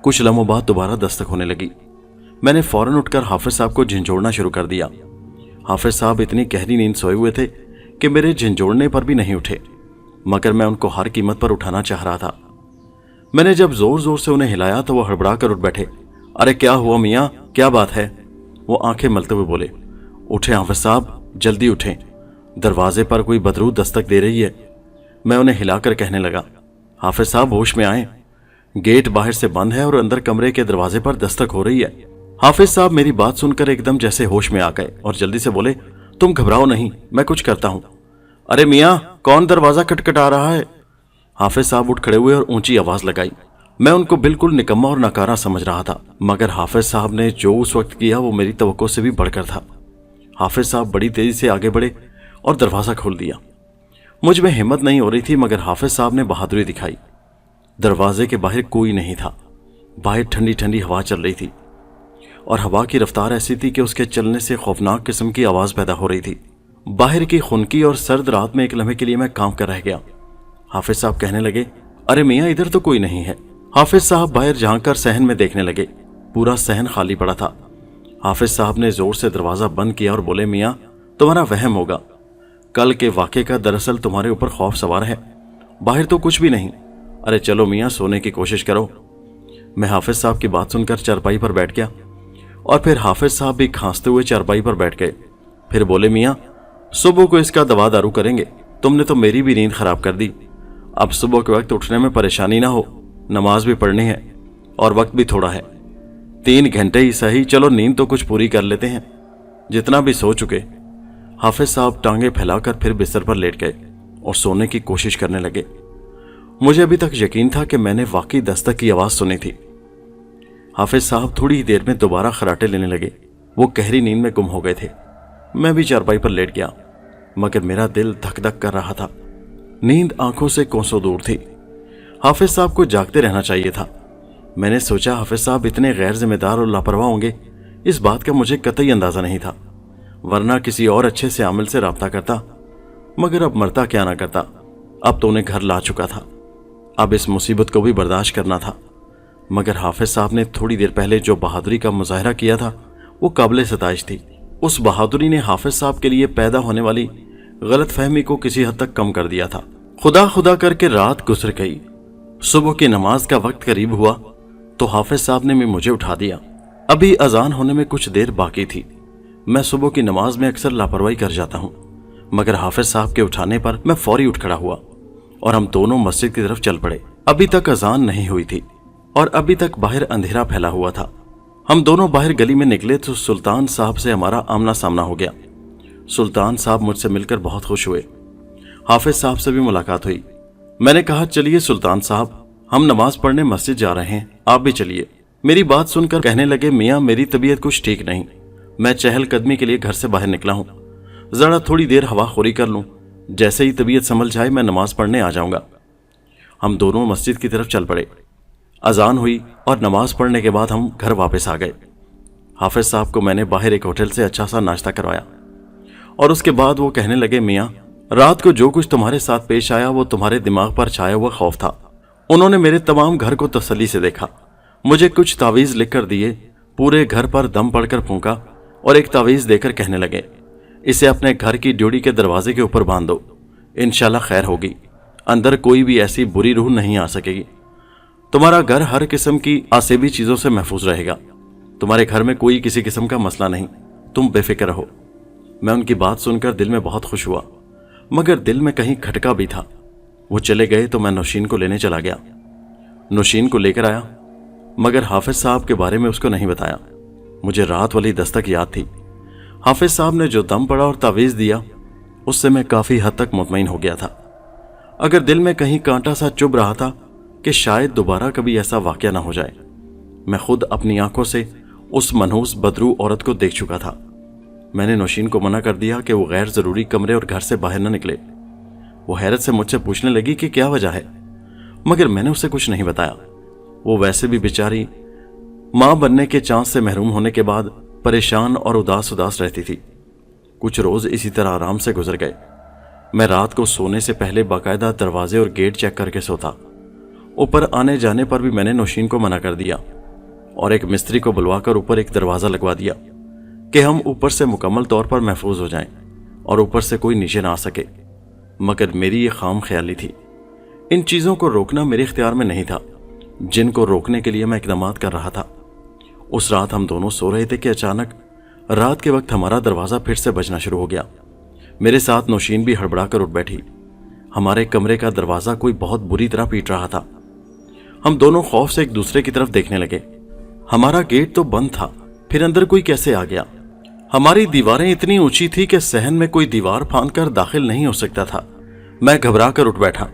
कुछ लम्हों बाद दोबारा दस्तक होने लगी। मैंने फौरन उठकर हाफिज साहब को झिंझोड़ना शुरू कर दिया। हाफिज साहब इतनी गहरी नींद सोए हुए थे कि मेरे झिंझोड़ने पर भी नहीं उठे, मगर मैं उनको हर कीमत पर उठाना चाह रहा था। मैंने जब जोर जोर से उन्हें हिलाया तो वो हड़बड़ा कर उठ बैठे। अरे क्या हुआ मियाँ, क्या बात है। वो आंखें मलते हुए बोले, उठे हाफिज साहब, जल्दी उठें, दरवाजे पर कोई बदरू दस्तक दे रही है। मैं उन्हें हिलाकर कहने लगा, हाफिज साहब होश में आए, गेट बाहर से बंद है और अंदर कमरे के दरवाजे पर दस्तक हो रही है। हाफिज साहब मेरी बात सुनकर एकदम जैसे होश में आ गए और जल्दी से बोले, तुम घबराओ नहीं, मैं कुछ करता हूं। अरे मियाँ, कौन दरवाजा खटखटा रहा है। हाफिज साहब उठ खड़े हुए और ऊंची आवाज लगाई। मैं उनको बिल्कुल निकम्मा और नकारा समझ रहा था, मगर हाफिज साहब ने जो उस वक्त किया वो मेरी तवक्को से भी बढ़कर था। हाफिज साहब बड़ी तेजी से आगे बढ़े और दरवाजा खोल दिया। मुझ में हिम्मत नहीं हो रही थी, मगर हाफिज साहब ने बहादुरी दिखाई। दरवाजे के बाहर कोई नहीं था। बाहर ठंडी ठंडी हवा चल रही थी और हवा की रफ्तार ऐसी थी कि उसके चलने से खौफनाक किस्म की आवाज पैदा हो रही थी। बाहर की खुनकी और सर्द रात में एक लम्हे के लिए मैं कांप कर रह गया। हाफिज साहब कहने लगे, अरे मियाँ, इधर तो कोई नहीं है। हाफिज साहब बाहर झांक कर सहन में देखने लगे। पूरा सहन खाली पड़ा था। हाफिज साहब ने जोर से दरवाजा बंद किया और बोले, मियाँ, तुम्हारा वहम होगा। कल के वाक़े का दरअसल तुम्हारे ऊपर खौफ सवार है। बाहर तो कुछ भी नहीं। अरे चलो मियाँ, सोने की कोशिश करो। मैं हाफिज साहब की बात सुनकर चारपाई पर बैठ गया और फिर हाफिज साहब भी खांसते हुए चारपाई पर बैठ गए। फिर बोले, मियाँ, सुबह को इसका दवा दारू करेंगे। तुमने तो मेरी भी नींद खराब कर दी। अब सुबह के वक्त उठने में परेशानी ना हो, नमाज भी पढ़नी है और वक्त भी थोड़ा है। 3 घंटे ही सही, चलो नींद तो कुछ पूरी कर लेते हैं, जितना भी सो चुके। हाफिज साहब टांगे फैलाकर फिर बिस्तर पर लेट गए और सोने की कोशिश करने लगे। मुझे अभी तक यकीन था कि मैंने वाकई दस्तक की आवाज सुनी थी। हाफिज साहब थोड़ी ही देर में दोबारा खराटे लेने लगे। वो गहरी नींद में गुम हो गए थे। मैं भी चारपाई पर लेट गया, मगर मेरा दिल धक धक कर रहा था। नींद आंखों से कोसों दूर थी। हाफिज साहब को जागते रहना चाहिए था। मैंने सोचा हाफिज साहब इतने गैर जिम्मेदार और लापरवाह होंगे, इस बात का मुझे कतई अंदाजा नहीं था, वरना किसी और अच्छे से आमिल से राब्ता करता। मगर अब मरता क्या ना करता। अब तो उन्हें घर ला चुका था। अब इस मुसीबत को भी बर्दाश्त करना था। मगर हाफिज साहब ने थोड़ी देर पहले जो बहादुरी का मुजाहरा किया था वो काबिल सताइश थी। उस बहादुरी ने हाफिज साहब के लिए पैदा होने वाली गलत फहमी को किसी हद तक कम कर दिया था। खुदा खुदा करके रात गुजर गई। सुबह की नमाज का वक्त करीब हुआ तो हाफिज साहब ने मुझे उठा दिया। अभी अजान होने में कुछ देर बाकी थी। मैं सुबह की नमाज में अक्सर लापरवाही कर जाता हूँ, मगर हाफिज साहब के उठाने पर मैं फौरी उठ खड़ा हुआ और हम दोनों मस्जिद की तरफ चल पड़े। अभी तक अजान नहीं हुई थी और अभी तक बाहर अंधेरा फैला हुआ था। हम दोनों बाहर गली में निकले तो सुल्तान साहब से हमारा आमना सामना हो गया। सुल्तान साहब मुझसे मिलकर बहुत खुश हुए। हाफिज साहब से भी मुलाकात हुई। मैंने कहा, चलिए सुल्तान साहब, हम नमाज पढ़ने मस्जिद जा रहे हैं, आप भी चलिए। मेरी बात सुनकर कहने लगे, मियाँ, मेरी तबीयत कुछ ठीक नहीं। मैं चहलकदमी के लिए घर से बाहर निकला हूँ, जरा थोड़ी देर हवा खोरी कर लूँ। जैसे ही तबीयत संभल जाए मैं नमाज पढ़ने आ जाऊंगा। हम दोनों मस्जिद की तरफ चल पड़े। अजान हुई और नमाज पढ़ने के बाद हम घर वापस आ गए। हाफिज साहब को मैंने बाहर एक होटल से अच्छा सा नाश्ता करवाया और उसके बाद वो कहने लगे, मियाँ रात को जो कुछ तुम्हारे साथ पेश आया वो तुम्हारे दिमाग पर छाया हुआ खौफ था। उन्होंने मेरे तमाम घर को तसल्ली से देखा, मुझे कुछ तावीज़ लिख कर दिए, पूरे घर पर दम पड़कर फूंका और एक तावीज़ देकर कहने लगे, इसे अपने घर की ड्योढ़ी के दरवाजे के ऊपर बांध दो, इंशाल्लाह खैर होगी, अंदर कोई भी ऐसी बुरी रूह नहीं आ सकेगी। तुम्हारा घर हर किस्म की आसेबी चीज़ों से महफूज रहेगा। तुम्हारे घर में कोई किसी किस्म का मसला नहीं, तुम बेफिक्र रहो। मैं उनकी बात सुनकर दिल में बहुत खुश हुआ, मगर दिल में कहीं खटका भी था। वो चले गए तो मैं नौशीन को लेने चला गया। नौशीन को लेकर आया, मगर हाफिज साहब के बारे में उसको नहीं बताया। मुझे रात वाली दस्तक याद थी। हाफिज साहब ने जो दम पड़ा और तावीज़ दिया, उससे मैं काफ़ी हद तक मुतमईन हो गया था। अगर दिल में कहीं कांटा सा चुभ रहा था कि शायद दोबारा कभी ऐसा वाक़या ना हो जाए। मैं खुद अपनी आंखों से उस मनहूस बदरू औरत को देख चुका था। मैंने नौशीन को मना कर दिया कि वो गैर ज़रूरी कमरे और घर से बाहर न निकले। वो हैरत से मुझसे पूछने लगी कि क्या वजह है, मगर मैंने उसे कुछ नहीं बताया। वो वैसे भी बेचारी माँ बनने के चांस से महरूम होने के बाद परेशान और उदास रहती थी। कुछ रोज़ इसी तरह आराम से गुजर गए। मैं रात को सोने से पहले बाकायदा दरवाजे और गेट चेक करके सोता। ऊपर आने जाने पर भी मैंने नौशीन को मना कर दिया और एक मिस्त्री को बुलवाकर ऊपर एक दरवाज़ा लगवा दिया कि हम ऊपर से मुकम्मल तौर पर महफूज हो जाएं और ऊपर से कोई नीचे ना आ सके। मगर मेरी ये खाम ख्याली थी। इन चीज़ों को रोकना मेरे इख्तियार में नहीं था, जिनको रोकने के लिए मैं इक़दाम कर रहा था। उस रात हम दोनों सो रहे थे कि अचानक रात के वक्त हमारा दरवाज़ा फिर से बजना शुरू हो गया। मेरे साथ नौशीन भी हड़बड़ा कर उठ बैठी। हमारे कमरे का दरवाज़ा कोई बहुत बुरी तरह पीट रहा था। हम दोनों खौफ से एक दूसरे की तरफ देखने लगे। हमारा गेट तो बंद था, फिर अंदर कोई कैसे आ गया? हमारी दीवारें इतनी ऊंची थी कि सहन में कोई दीवार फांद कर दाखिल नहीं हो सकता था। मैं घबरा कर उठ बैठा,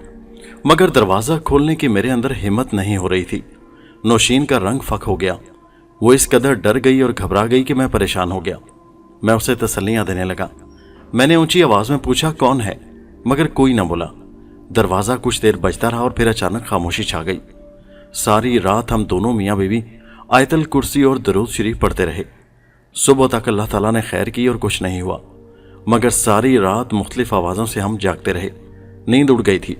मगर दरवाज़ा खोलने की मेरे अंदर हिम्मत नहीं हो रही थी। नौशीन का रंग फक हो गया। वो इस कदर डर गई और घबरा गई कि मैं परेशान हो गया। मैं उसे तसल्लियाँ देने लगा। मैंने ऊंची आवाज़ में पूछा, कौन है? मगर कोई ना बोला। दरवाज़ा कुछ देर बजता रहा और फिर अचानक खामोशी छा गई। सारी रात हम दोनों मियाँ बीवी आयतल कुर्सी और दरूद शरीफ पढ़ते रहे। सुबह तक अल्लाह ताला ने खैर की और कुछ नहीं हुआ, मगर सारी रात मुख्तलिफ आवाज़ों से हम जागते रहे। नींद उड़ गई थी।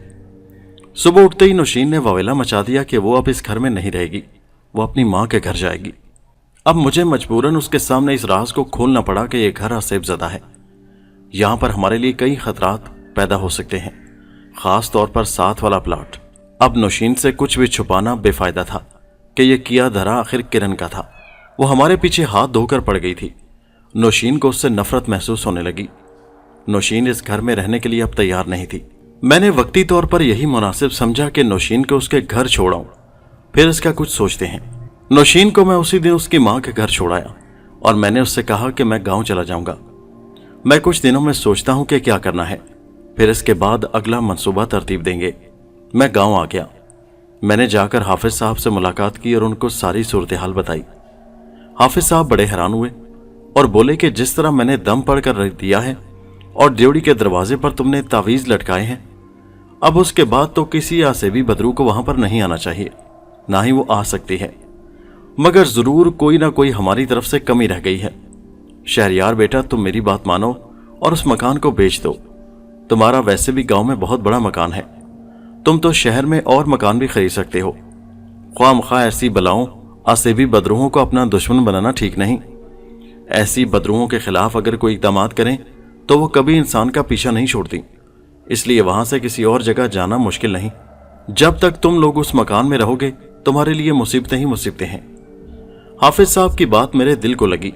सुबह उठते ही नौशीन ने वावेला मचा दिया कि वो अब इस घर में नहीं रहेगी, वो अपनी माँ के घर जाएगी। अब मुझे मजबूरन उसके सामने इस राज को खोलना पड़ा कि यह घर आसेब ज़दा है। यहाँ पर हमारे लिए कई खतरात पैदा हो सकते हैं, ख़ास तौर पर साथ वाला प्लाट। अब नौशीन से कुछ भी छुपाना बेफायदा था कि यह किया धरा आखिर किरण का था। वो हमारे पीछे हाथ धोकर पड़ गई थी। नौशीन को उससे नफरत महसूस होने लगी। नौशीन इस घर में रहने के लिए अब तैयार नहीं थी। मैंने वक्ती तौर पर यही मुनासिब समझा कि नौशीन को उसके घर छोड़ाऊं, फिर इसका कुछ सोचते हैं। नौशीन को मैं उसी दिन उसकी माँ के घर छोड़ाया और मैंने उससे कहा कि मैं गाँव चला जाऊँगा। मैं कुछ दिनों में सोचता हूँ कि क्या करना है, फिर इसके बाद अगला मंसूबा तरतीब देंगे। मैं गाँव आ गया। मैंने जाकर हाफिज साहब से मुलाकात की और उनको सारी सूरत हाल बताई। हाफिज साहब बड़े हैरान हुए और बोले कि जिस तरह मैंने दम पड़कर रख दिया है और ड्योढ़ी के दरवाजे पर तुमने तावीज़ लटकाए हैं, अब उसके बाद तो किसी आसेबी बदरू को वहां पर नहीं आना चाहिए, ना ही वो आ सकती है। मगर ज़रूर कोई ना कोई हमारी तरफ से कमी रह गई है। शहरयार बेटा, तुम मेरी बात मानो और उस मकान को बेच दो। तुम्हारा वैसे भी गाँव में बहुत बड़ा मकान है, तुम तो शहर में और मकान भी खरीद सकते हो। ख्वामख्वाह ऐसी बलाओं आसेबी बदरूहों को अपना दुश्मन बनाना ठीक नहीं। ऐसी बदरूहों के खिलाफ अगर कोई इक़दाम करें तो वो कभी इंसान का पीछा नहीं छोड़ती, इसलिए वहां से किसी और जगह जाना मुश्किल नहीं। जब तक तुम लोग उस मकान में रहोगे तुम्हारे लिए मुसीबतें ही मुसीबतें हैं। हाफिज साहब की बात मेरे दिल को लगी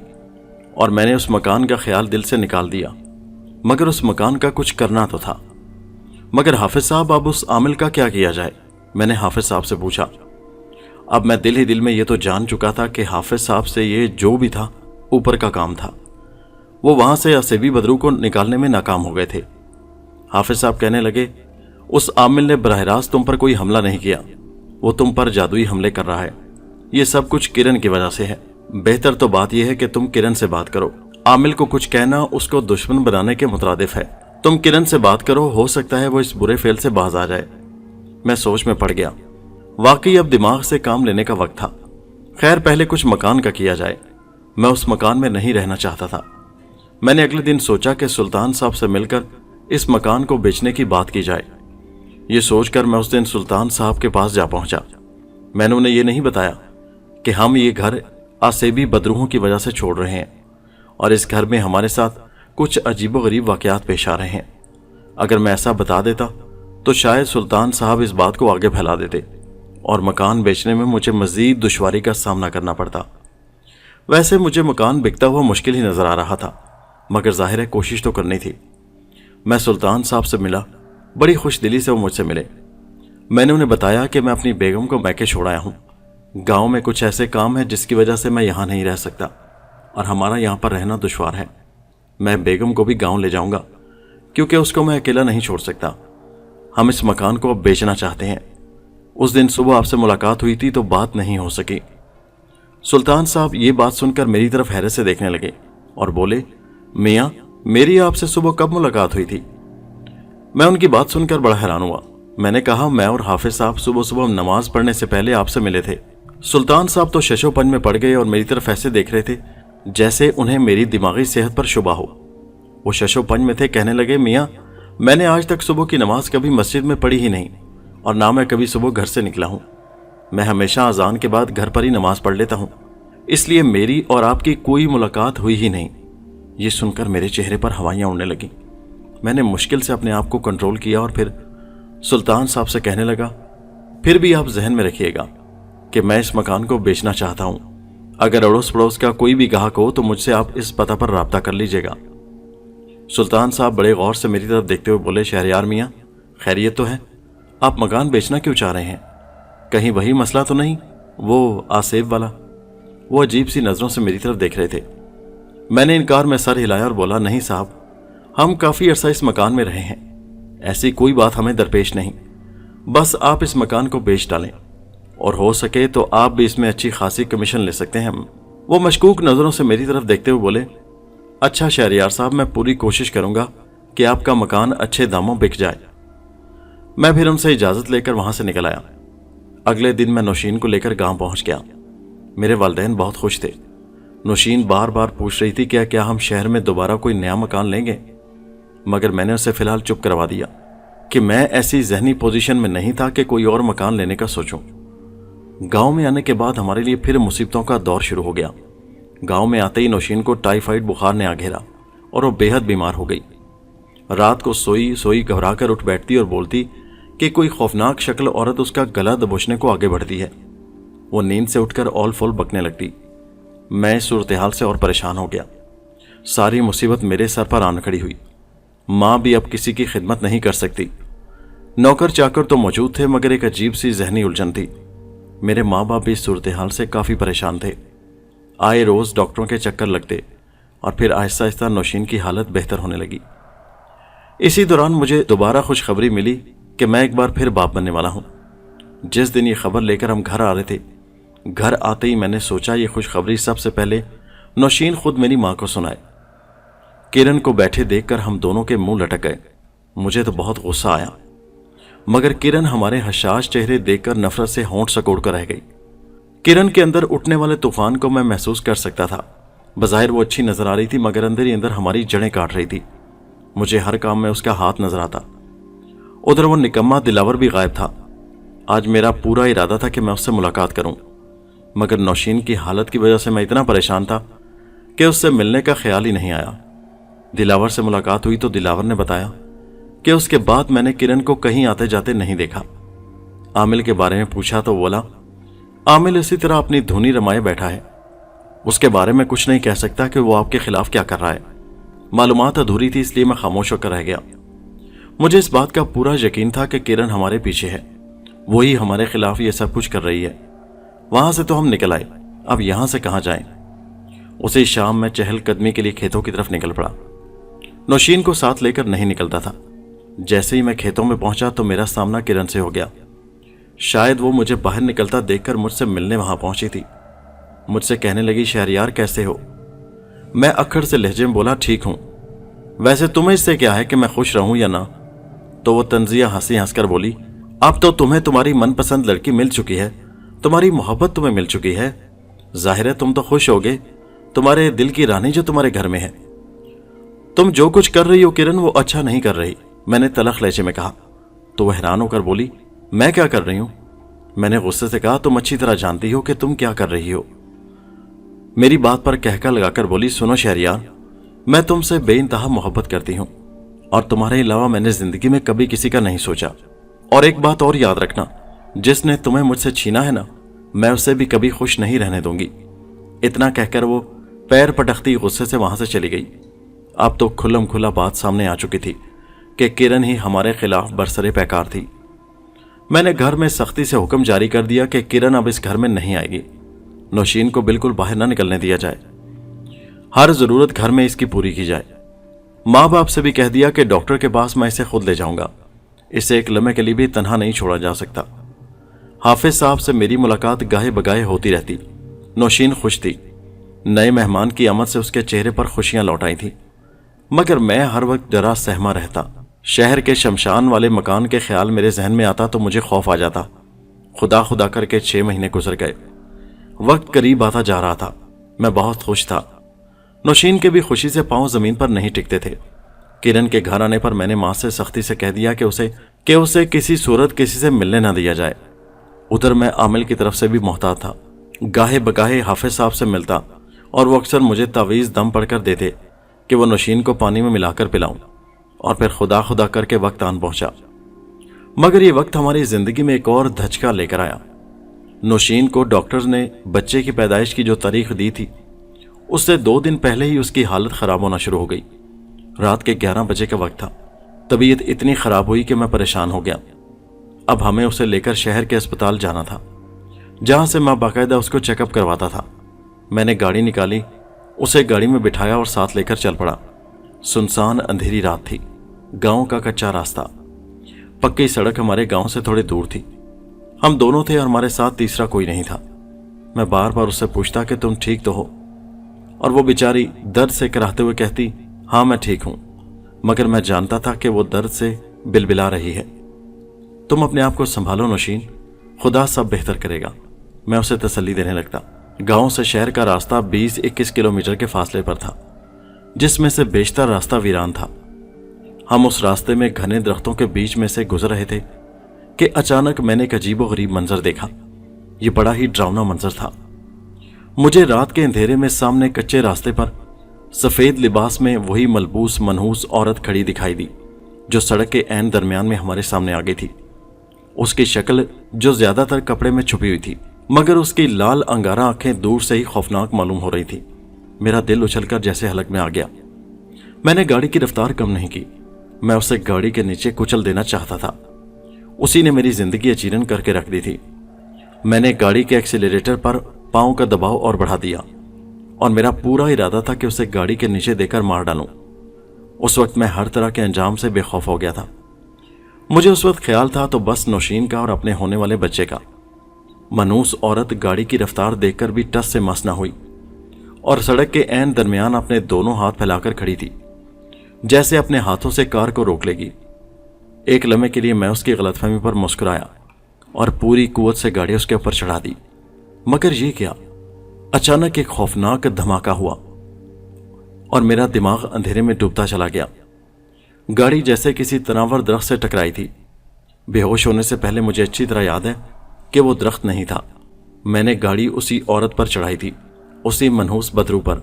और मैंने उस मकान का ख्याल दिल से निकाल दिया, मगर उस मकान का कुछ करना तो था। मगर हाफिज साहब, अब उस आमिल का क्या किया जाए? मैंने हाफिज साहब से पूछा। अब मैं दिल ही दिल में ये तो जान चुका था कि हाफिज साहब से ये जो भी था ऊपर का काम था। वो वहां से आसेबी बदरू को निकालने में नाकाम हो गए थे। हाफिज साहब कहने लगे, उस आमिल ने बराह रास्त तुम पर कोई हमला नहीं किया, वो तुम पर जादुई हमले कर रहा है। ये सब कुछ किरण की वजह से है। बेहतर तो बात यह है कि तुम किरण से बात करो। आमिल को कुछ कहना उसको दुश्मन बनाने के मुतरादिफ है। तुम किरण से बात करो, हो सकता है वो इस बुरे फेल से बाज आ जाए। मैं सोच में पड़ गया। वाकई अब दिमाग से काम लेने का वक्त था। खैर, पहले कुछ मकान का किया जाए। मैं उस मकान में नहीं रहना चाहता था। मैंने अगले दिन सोचा कि सुल्तान साहब से मिलकर इस मकान को बेचने की बात की जाए। ये सोचकर मैं उस दिन सुल्तान साहब के पास जा पहुंचा। मैंने उन्हें ये नहीं बताया कि हम ये घर आसेबी बदरूहों की वजह से छोड़ रहे हैं और इस घर में हमारे साथ कुछ अजीबोगरीब वाकयात पेश आ रहे हैं। अगर मैं ऐसा बता देता तो शायद सुल्तान साहब इस बात को आगे फैला देते और मकान बेचने में मुझे मजीद दुश्वारी का सामना करना पड़ता। वैसे मुझे मकान बिकता हुआ मुश्किल ही नजर आ रहा था, मगर जाहिर है कोशिश तो करनी थी। मैं सुल्तान साहब से मिला। बड़ी खुश दिली से वो मुझसे मिले। मैंने उन्हें बताया कि मैं अपनी बेगम को मैके छोड़ आया हूँ। गाँव में कुछ ऐसे काम है जिसकी वजह से मैं यहाँ नहीं रह सकता और हमारा यहाँ पर रहना दुश्वार है। मैं बेगम को भी गाँव ले जाऊँगा क्योंकि उसको मैं अकेला नहीं छोड़ सकता। हम इस मकान को अब बेचना चाहते हैं। उस दिन सुबह आपसे मुलाकात हुई थी तो बात नहीं हो सकी। सुल्तान साहब ये बात सुनकर मेरी तरफ हैरत से देखने लगे और बोले, मियाँ, मेरी आपसे सुबह कब मुलाकात हुई थी? मैं उनकी बात सुनकर बड़ा हैरान हुआ। मैंने कहा, मैं और हाफिज साहब सुबह सुबह नमाज पढ़ने से पहले आपसे मिले थे। सुल्तान साहब तो शशोपन में पड़ गए और मेरी तरफ ऐसे देख रहे थे जैसे उन्हें मेरी दिमागी सेहत पर शुबा हो। वो शशोपन में थे। कहने लगे, मियाँ, मैंने आज तक सुबह की नमाज कभी मस्जिद में पढ़ी ही नहीं और ना मैं कभी सुबह घर से निकला हूँ। मैं हमेशा अजान के बाद घर पर ही नमाज पढ़ लेता हूँ, इसलिए मेरी और आपकी कोई मुलाकात हुई ही नहीं। ये सुनकर मेरे चेहरे पर हवाइयाँ उड़ने लगीं। मैंने मुश्किल से अपने आप को कंट्रोल किया और फिर सुल्तान साहब से कहने लगा, फिर भी आप जहन में रखिएगा कि मैं इस मकान को बेचना चाहता हूँ। अगर अड़ोस पड़ोस का कोई भी ग्राहक हो तो मुझसे आप इस पता पर राब्ता कर लीजिएगा। सुल्तान साहब बड़े गौर से मेरी तरफ देखते हुए बोले, शहरयार मियाँ, खैरियत तो है? आप मकान बेचना क्यों चाह रहे हैं? कहीं वही मसला तो नहीं, वो आसेब वाला? वो अजीब सी नज़रों से मेरी तरफ देख रहे थे। मैंने इनकार में सर हिलाया और बोला, नहीं साहब, हम काफ़ी अरसा इस मकान में रहे हैं, ऐसी कोई बात हमें दरपेश नहीं। बस आप इस मकान को बेच डालें और हो सके तो आप भी इसमें अच्छी खासी कमीशन ले सकते हैं। वो मशकूक नज़रों से मेरी तरफ देखते हुए बोले, अच्छा शहरयार साहब, मैं पूरी कोशिश करूंगा कि आपका मकान अच्छे दामों बिक जाए। मैं फिर उनसे इजाज़त लेकर वहां से निकल आया। अगले दिन मैं नौशीन को लेकर गांव पहुंच गया। मेरे वालिदैन बहुत खुश थे। नौशीन बार बार पूछ रही थी क्या हम शहर में दोबारा कोई नया मकान लेंगे, मगर मैंने उसे फिलहाल चुप करवा दिया कि मैं ऐसी जहनी पोजीशन में नहीं था कि कोई और मकान लेने का सोचूं। गांव में आने के बाद हमारे लिए फिर मुसीबतों का दौर शुरू हो गया। गांव में आते ही नौशीन को टाइफाइड बुखार ने आ घेरा और वो बेहद बीमार हो गई। रात को सोई सोई घबरा कर उठ बैठती और बोलती कि कोई खौफनाक शक्ल औरत उसका गला दबोचने को आगे बढ़ती है। वो नींद से उठकर ऑल फोल बकने लगती। मैं इस सूरत हाल से और परेशान हो गया। सारी मुसीबत मेरे सर पर आन खड़ी हुई। माँ भी अब किसी की खिदमत नहीं कर सकती। नौकर चाकर तो मौजूद थे, मगर एक अजीब सी जहनी उलझन थी। मेरे माँ बाप भी इस सूरत हाल से काफ़ी परेशान थे। आए रोज़ डॉक्टरों के चक्कर लगते और फिर आहिस्ता आहिस्ता नौशीन की हालत बेहतर होने लगी। इसी दौरान मुझे दोबारा खुशखबरी मिली कि मैं एक बार फिर बाप बनने वाला हूँ। जिस दिन ये खबर लेकर हम घर आ रहे थे, घर आते ही मैंने सोचा ये खुशखबरी सबसे पहले नौशीन खुद मेरी माँ को सुनाए। किरण को बैठे देखकर हम दोनों के मुंह लटक गए। मुझे तो बहुत गुस्सा आया, मगर किरण हमारे हशाश चेहरे देखकर नफरत से होंठ सिकोड़ कर रह गई। किरण के अंदर उठने वाले तूफान को मैं महसूस कर सकता था। बज़ाहिर वो अच्छी नजर आ रही थी, मगर अंदर ही अंदर हमारी जड़ें काट रही थी। मुझे हर काम में उसका हाथ नजर आता। उधर वो निकम्मा दिलावर भी गायब था। आज मेरा पूरा इरादा था कि मैं उससे मुलाकात करूं, मगर नौशीन की हालत की वजह से मैं इतना परेशान था कि उससे मिलने का ख्याल ही नहीं आया। दिलावर से मुलाकात हुई तो दिलावर ने बताया कि उसके बाद मैंने किरण को कहीं आते जाते नहीं देखा। आमिल के बारे में पूछा तो बोला, आमिल इसी तरह अपनी धुनी रमाए बैठा है, उसके बारे में कुछ नहीं कह सकता कि वो आपके खिलाफ क्या कर रहा है। मालूमात अधूरी थी, इसलिए मैं खामोश होकर रह गया। मुझे इस बात का पूरा यकीन था कि किरण हमारे पीछे है, वही हमारे खिलाफ ये सब कुछ कर रही है। वहां से तो हम निकल आए, अब यहां से कहां जाएं। उसी शाम मैं चहलकदमी के लिए खेतों की तरफ निकल पड़ा। नौशीन को साथ लेकर नहीं निकलता था। जैसे ही मैं खेतों में पहुंचा तो मेरा सामना किरण से हो गया। शायद वो मुझे बाहर निकलता देखकर मुझसे मिलने वहां पहुंची थी। मुझसे कहने लगी, शहरयार कैसे हो? मैं अक्खड़ से लहजे में बोला, ठीक हूं। वैसे तुम्हें इससे क्या है कि मैं खुश रहूं या ना? तो वो तंजिया हंसी हंसकर बोली, अब तो तुम्हें तुम्हारी मनपसंद लड़की मिल चुकी है, तुम्हारी मोहब्बत तुम्हें मिल चुकी है, जाहिर है तुम तो खुश होगे, तुम्हारे दिल की रानी जो तुम्हारे घर में है। तुम जो कुछ कर रही हो किरण, वो अच्छा नहीं कर रही, मैंने तलख लहजे में कहा। तो वह हैरान होकर बोली, मैं क्या कर रही हूं? मैंने गुस्से से कहा, तुम अच्छी तरह जानती हो कि तुम क्या कर रही हो। मेरी बात पर कहका लगाकर बोली, सुनो शहरियार, मैं तुमसे बेइंतहा मोहब्बत करती हूं और तुम्हारे अलावा मैंने जिंदगी में कभी किसी का नहीं सोचा। और एक बात और याद रखना, जिसने तुम्हें मुझसे छीना है ना, मैं उसे भी कभी खुश नहीं रहने दूंगी। इतना कहकर वो पैर पटकती गुस्से से वहां से चली गई। अब तो खुल्लम खुला बात सामने आ चुकी थी कि किरण ही हमारे खिलाफ बरसरे पैकार थी। मैंने घर में सख्ती से हुक्म जारी कर दिया कि किरण अब इस घर में नहीं आएगी। नौशीन को बिल्कुल बाहर ना निकलने दिया जाए। हर जरूरत घर में इसकी पूरी की जाए। माँ बाप से भी कह दिया कि डॉक्टर के पास मैं इसे खुद ले जाऊंगा। इसे एक लम्हे के लिए भी तन्हा नहीं छोड़ा जा सकता। हाफिज साहब से मेरी मुलाकात गाहे बगाहे होती रहती। नौशीन खुश थी। नए मेहमान की आमद से उसके चेहरे पर खुशियां लौट आई थी, मगर मैं हर वक्त जरा सहमा रहता। शहर के शमशान वाले मकान के ख्याल मेरे जहन में आता तो मुझे खौफ आ जाता। खुदा खुदा करके 6 महीने गुजर गए। वक्त करीब आता जा रहा था। मैं बहुत खुश था। नौशीन के भी खुशी से पांव जमीन पर नहीं टिकते थे। किरण के घर आने पर मैंने माँ से सख्ती से कह दिया कि उसे किसी सूरत किसी से मिलने ना दिया जाए। उधर मैं आमिल की तरफ से भी मोहतात था। गाहे बगाहे हाफिज साहब से मिलता और वो अक्सर मुझे तावीज़ दम पड़कर देते कि वो नौशीन को पानी में मिलाकर पिलाऊं, और फिर खुदा खुदा करके वक्त आन पहुंचा। मगर ये वक्त हमारी जिंदगी में एक और धचका लेकर आया। नौशीन को डॉक्टर ने बच्चे की पैदाइश की जो तारीख दी थी, उससे 2 दिन पहले ही उसकी हालत खराब होना शुरू हो गई। रात के 11 बजे का वक्त था। तबीयत इतनी खराब हुई कि मैं परेशान हो गया। अब हमें उसे लेकर शहर के अस्पताल जाना था, जहां से मैं बाकायदा उसको चेकअप करवाता था। मैंने गाड़ी निकाली, उसे गाड़ी में बिठाया और साथ लेकर चल पड़ा। सुनसान अंधेरी रात थी। गांव का कच्चा रास्ता, पक्की सड़क हमारे गांव से थोड़ी दूर थी। हम दोनों थे और हमारे साथ तीसरा कोई नहीं था। मैं बार बार उससे पूछता कि तुम ठीक तो हो, और वो बेचारी दर्द से कराहते हुए कहती, हाँ मैं ठीक हूं। मगर मैं जानता था कि वो दर्द से बिलबिला रही है। तुम अपने आप को संभालो नौशीन, खुदा सब बेहतर करेगा, मैं उसे तसल्ली देने लगता। गांव से शहर का रास्ता 20-21 किलोमीटर के फासले पर था, जिसमें से बेशतर रास्ता वीरान था। हम उस रास्ते में घने दरख्तों के बीच में से गुजर रहे थे कि अचानक मैंने एक अजीबोगरीब मंजर देखा। यह बड़ा ही डरावना मंजर था। मुझे रात के अंधेरे में सामने कच्चे रास्ते पर सफेद लिबास में वही मलबूस मनहूस औरत खड़ी दिखाई दी, जो सड़क के ऐन दरमियान में हमारे सामने आ गई थी। उसकी शक्ल जो ज्यादातर कपड़े में छुपी हुई थी, मगर उसकी लाल अंगारा आंखें दूर से ही खौफनाक मालूम हो रही थी। मेरा दिल उछलकर जैसे हलक में आ गया। मैंने गाड़ी की रफ्तार कम नहीं की। मैं उसे गाड़ी के नीचे कुचल देना चाहता था। उसी ने मेरी जिंदगी अचीरन करके रख दी थी। मैंने गाड़ी के एक्सीलरेटर पर पांव का दबाव और बढ़ा दिया, और मेरा पूरा इरादा था कि उसे गाड़ी के नीचे देकर मार डालूं। उस वक्त मैं हर तरह के अंजाम से बेखौफ हो गया था। मुझे उस वक्त ख्याल था तो बस नौशीन का और अपने होने वाले बच्चे का। मनूस औरत गाड़ी की रफ्तार देखकर भी टस से मस न हुई और सड़क के ऐन दरमियान अपने दोनों हाथ फैलाकर खड़ी थी, जैसे अपने हाथों से कार को रोक लेगी। एक लम्हे के लिए मैं उसकी गलतफहमी पर मुस्कुराया और पूरी कुव्वत से गाड़ी उसके ऊपर चढ़ा दी। मगर ये क्या, अचानक एक खौफनाक धमाका हुआ और मेरा दिमाग अंधेरे में डूबता चला गया। गाड़ी जैसे किसी तनावर दरख्त से टकराई थी। बेहोश होने से पहले मुझे अच्छी तरह याद है कि वो दरख्त नहीं था। मैंने गाड़ी उसी औरत पर चढ़ाई थी, उसी मनहूस बदरू पर।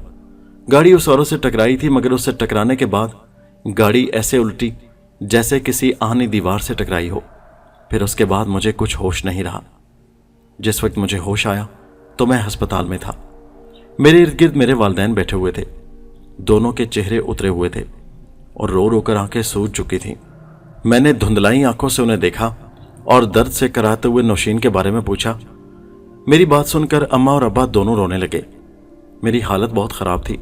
गाड़ी उस औरत से टकराई थी, मगर उससे टकराने के बाद गाड़ी ऐसे उल्टी जैसे किसी आहनी दीवार से टकराई हो। फिर उसके बाद मुझे कुछ होश नहीं रहा। जिस वक्त मुझे होश आया तो मैं अस्पताल में था। मेरे इर्द गिर्द मेरे वालिदैन बैठे हुए थे। दोनों के चेहरे उतरे हुए थे और रो रो कर आंखें सूज चुकी थीं। मैंने धुंधलाई आंखों से उन्हें देखा और दर्द से कराते हुए नौशीन के बारे में पूछा। मेरी बात सुनकर अम्मा और अब्बा दोनों रोने लगे। मेरी हालत बहुत ख़राब थी।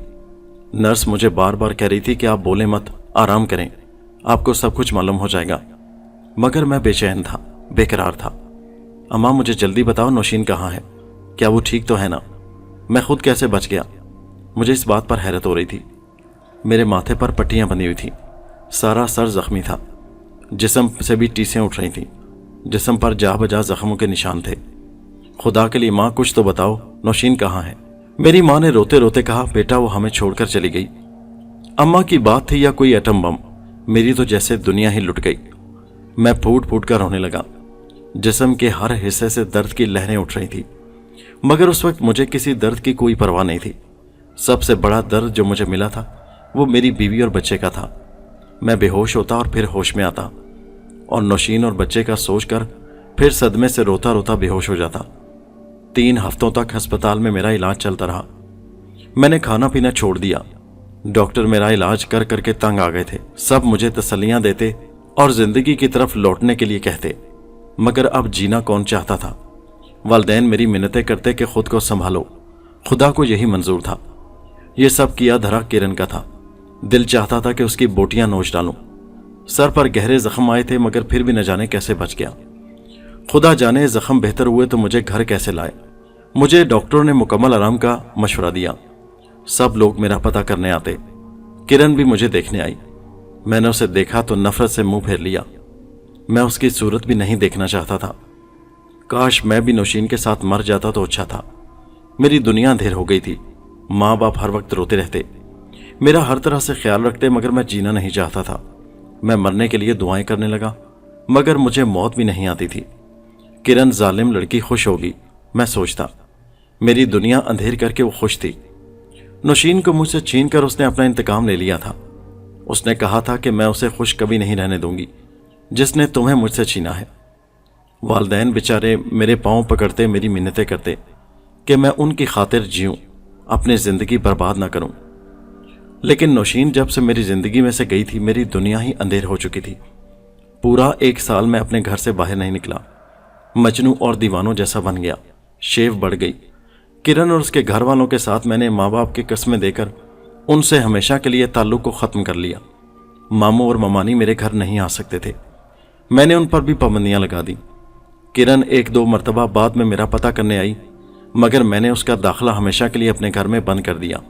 नर्स मुझे बार बार कह रही थी कि आप बोले मत, आराम करें, आपको सब कुछ मालूम हो जाएगा। मगर मैं बेचैन था, बेकरार था। अम्मा मुझे जल्दी बताओ नौशीन कहाँ है, क्या वो ठीक तो है ना? मैं खुद कैसे बच गया? मुझे इस बात पर हैरत हो रही थी। मेरे माथे पर पट्टियां बंधी हुई थी, सारा सर जख्मी था, जिस्म से भी टीसें उठ रही थीं, जिस्म पर जा बजा जख्मों के निशान थे। खुदा के लिए माँ कुछ तो बताओ, नौशीन कहाँ है? मेरी माँ ने रोते रोते कहा, बेटा वो हमें छोड़कर चली गई। अम्मा की बात थी या कोई एटम बम, मेरी तो जैसे दुनिया ही लुट गई। मैं फूट फूट कर रोने लगा। जिस्म के हर हिस्से से दर्द की लहरें उठ रही थी, मगर उस वक्त मुझे किसी दर्द की कोई परवाह नहीं थी। सबसे बड़ा दर्द जो मुझे मिला था वो मेरी बीवी और बच्चे का था। मैं बेहोश होता और फिर होश में आता, और नौशीन और बच्चे का सोचकर फिर सदमे से रोता रोता बेहोश हो जाता। 3 हफ्तों तक अस्पताल में मेरा इलाज चलता रहा। मैंने खाना पीना छोड़ दिया। डॉक्टर मेरा इलाज कर करके तंग आ गए थे। सब मुझे तसल्लियां देते और जिंदगी की तरफ लौटने के लिए कहते, मगर अब जीना कौन चाहता था। वालिदैन मेरी मिन्नतें करते कि खुद को संभालो, खुदा को यही मंजूर था। ये सब किया धरा किरण का था। दिल चाहता था कि उसकी बोटियां नोच डालूं। सर पर गहरे जख्म आए थे, मगर फिर भी न जाने कैसे बच गया। खुदा जाने जख्म बेहतर हुए तो मुझे घर कैसे लाए। मुझे डॉक्टरों ने मुकम्मल आराम का मशवरा दिया। सब लोग मेरा पता करने आते। किरण भी मुझे देखने आई। मैंने उसे देखा तो नफरत से मुंह फेर लिया। मैं उसकी सूरत भी नहीं देखना चाहता था। काश मैं भी नौशीन के साथ मर जाता तो अच्छा था। मेरी दुनिया अंधेर हो गई थी। माँ बाप हर वक्त रोते रहते, मेरा हर तरह से ख्याल रखते, मगर मैं जीना नहीं चाहता था। मैं मरने के लिए दुआएं करने लगा, मगर मुझे मौत भी नहीं आती थी। किरण जालिम लड़की खुश होगी, मैं सोचता। मेरी दुनिया अंधेर करके वो खुश थी। नौशीन को मुझसे छीन कर उसने अपना इंतकाम ले लिया था। उसने कहा था कि मैं उसे खुश कभी नहीं रहने दूंगी जिसने तुम्हें मुझसे छीना है। वालिदैन बेचारे मेरे पांव पकड़ते, मेरी मिन्नतें करते कि मैं उनकी खातिर जीऊं, अपनी जिंदगी बर्बाद ना करूं। लेकिन नौशीन जब से मेरी जिंदगी में से गई थी, मेरी दुनिया ही अंधेर हो चुकी थी। पूरा 1 साल मैं अपने घर से बाहर नहीं निकला। मजनू और दीवानों जैसा बन गया। शेव बढ़ गई। किरण और उसके घर वालों के साथ मैंने माँ बाप की कस्में देकर उनसे हमेशा के लिए ताल्लुक को ख़त्म कर लिया। मामू और ममानी मेरे घर नहीं आ सकते थे। मैंने उन पर भी पाबंदियां लगा दी। किरण 1-2 मरतबा बाद में मेरा पता करने आई, मगर मैंने उसका दाखिला हमेशा के लिए अपने घर में बंद कर दिया।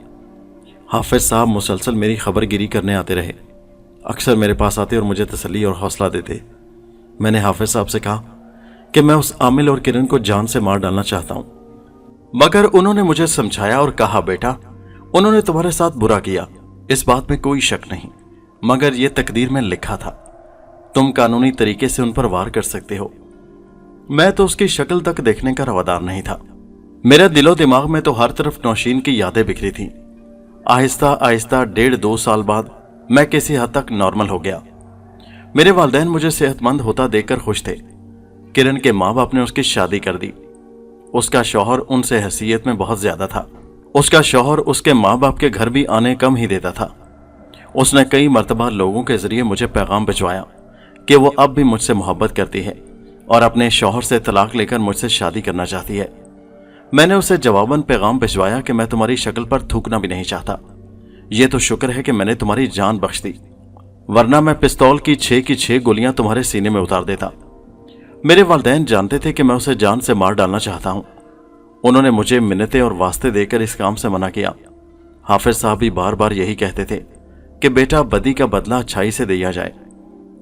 हाफिज साहब मुसलसल मेरी खबरगिरी करने आते रहे। अक्सर मेरे पास आते और मुझे तसल्ली और हौसला देते। मैंने हाफिज साहब से कहा कि मैं उस आमिल और किरण को जान से मार डालना चाहता हूं, मगर उन्होंने मुझे समझाया और कहा, बेटा उन्होंने तुम्हारे साथ बुरा किया, इस बात में कोई शक नहीं, मगर यह तकदीर में लिखा था। तुम कानूनी तरीके से उन पर वार कर सकते हो। मैं तो उसकी शक्ल तक देखने का रवादार नहीं था। मेरे दिलो दिमाग में तो हर तरफ नौशीन की यादें बिखरी थीं। आहिस्ता आहिस्ता 1.5-2 साल बाद मैं किसी हद तक नॉर्मल हो गया। मेरे वालिदैन मुझे सेहतमंद होता देखकर खुश थे। किरण के माँ बाप ने उसकी शादी कर दी। उसका शौहर उनसे हैसियत में बहुत ज्यादा था। उसका शौहर उसके माँ बाप के घर भी आने कम ही देता था। उसने कई मरतबा लोगों के जरिए मुझे पैगाम भिजवाया कि वो अब भी मुझसे मोहब्बत करती है और अपने शौहर से तलाक लेकर मुझसे शादी करना चाहती है। मैंने उसे जवाबन पैगाम भिजवाया कि मैं तुम्हारी शक्ल पर थूकना भी नहीं चाहता। यह तो शुक्र है कि मैंने तुम्हारी जान बख्श दी, वरना मैं पिस्तौल की 6 गोलियां तुम्हारे सीने में उतार देता। मेरे वालिदैन जानते थे कि मैं उसे जान से मार डालना चाहता हूं। उन्होंने मुझे मिन्नतें और वास्ते देकर इस काम से मना किया। हाफिज साहब भी बार बार यही कहते थे कि बेटा बदी का बदला अच्छाई से दिया जाए।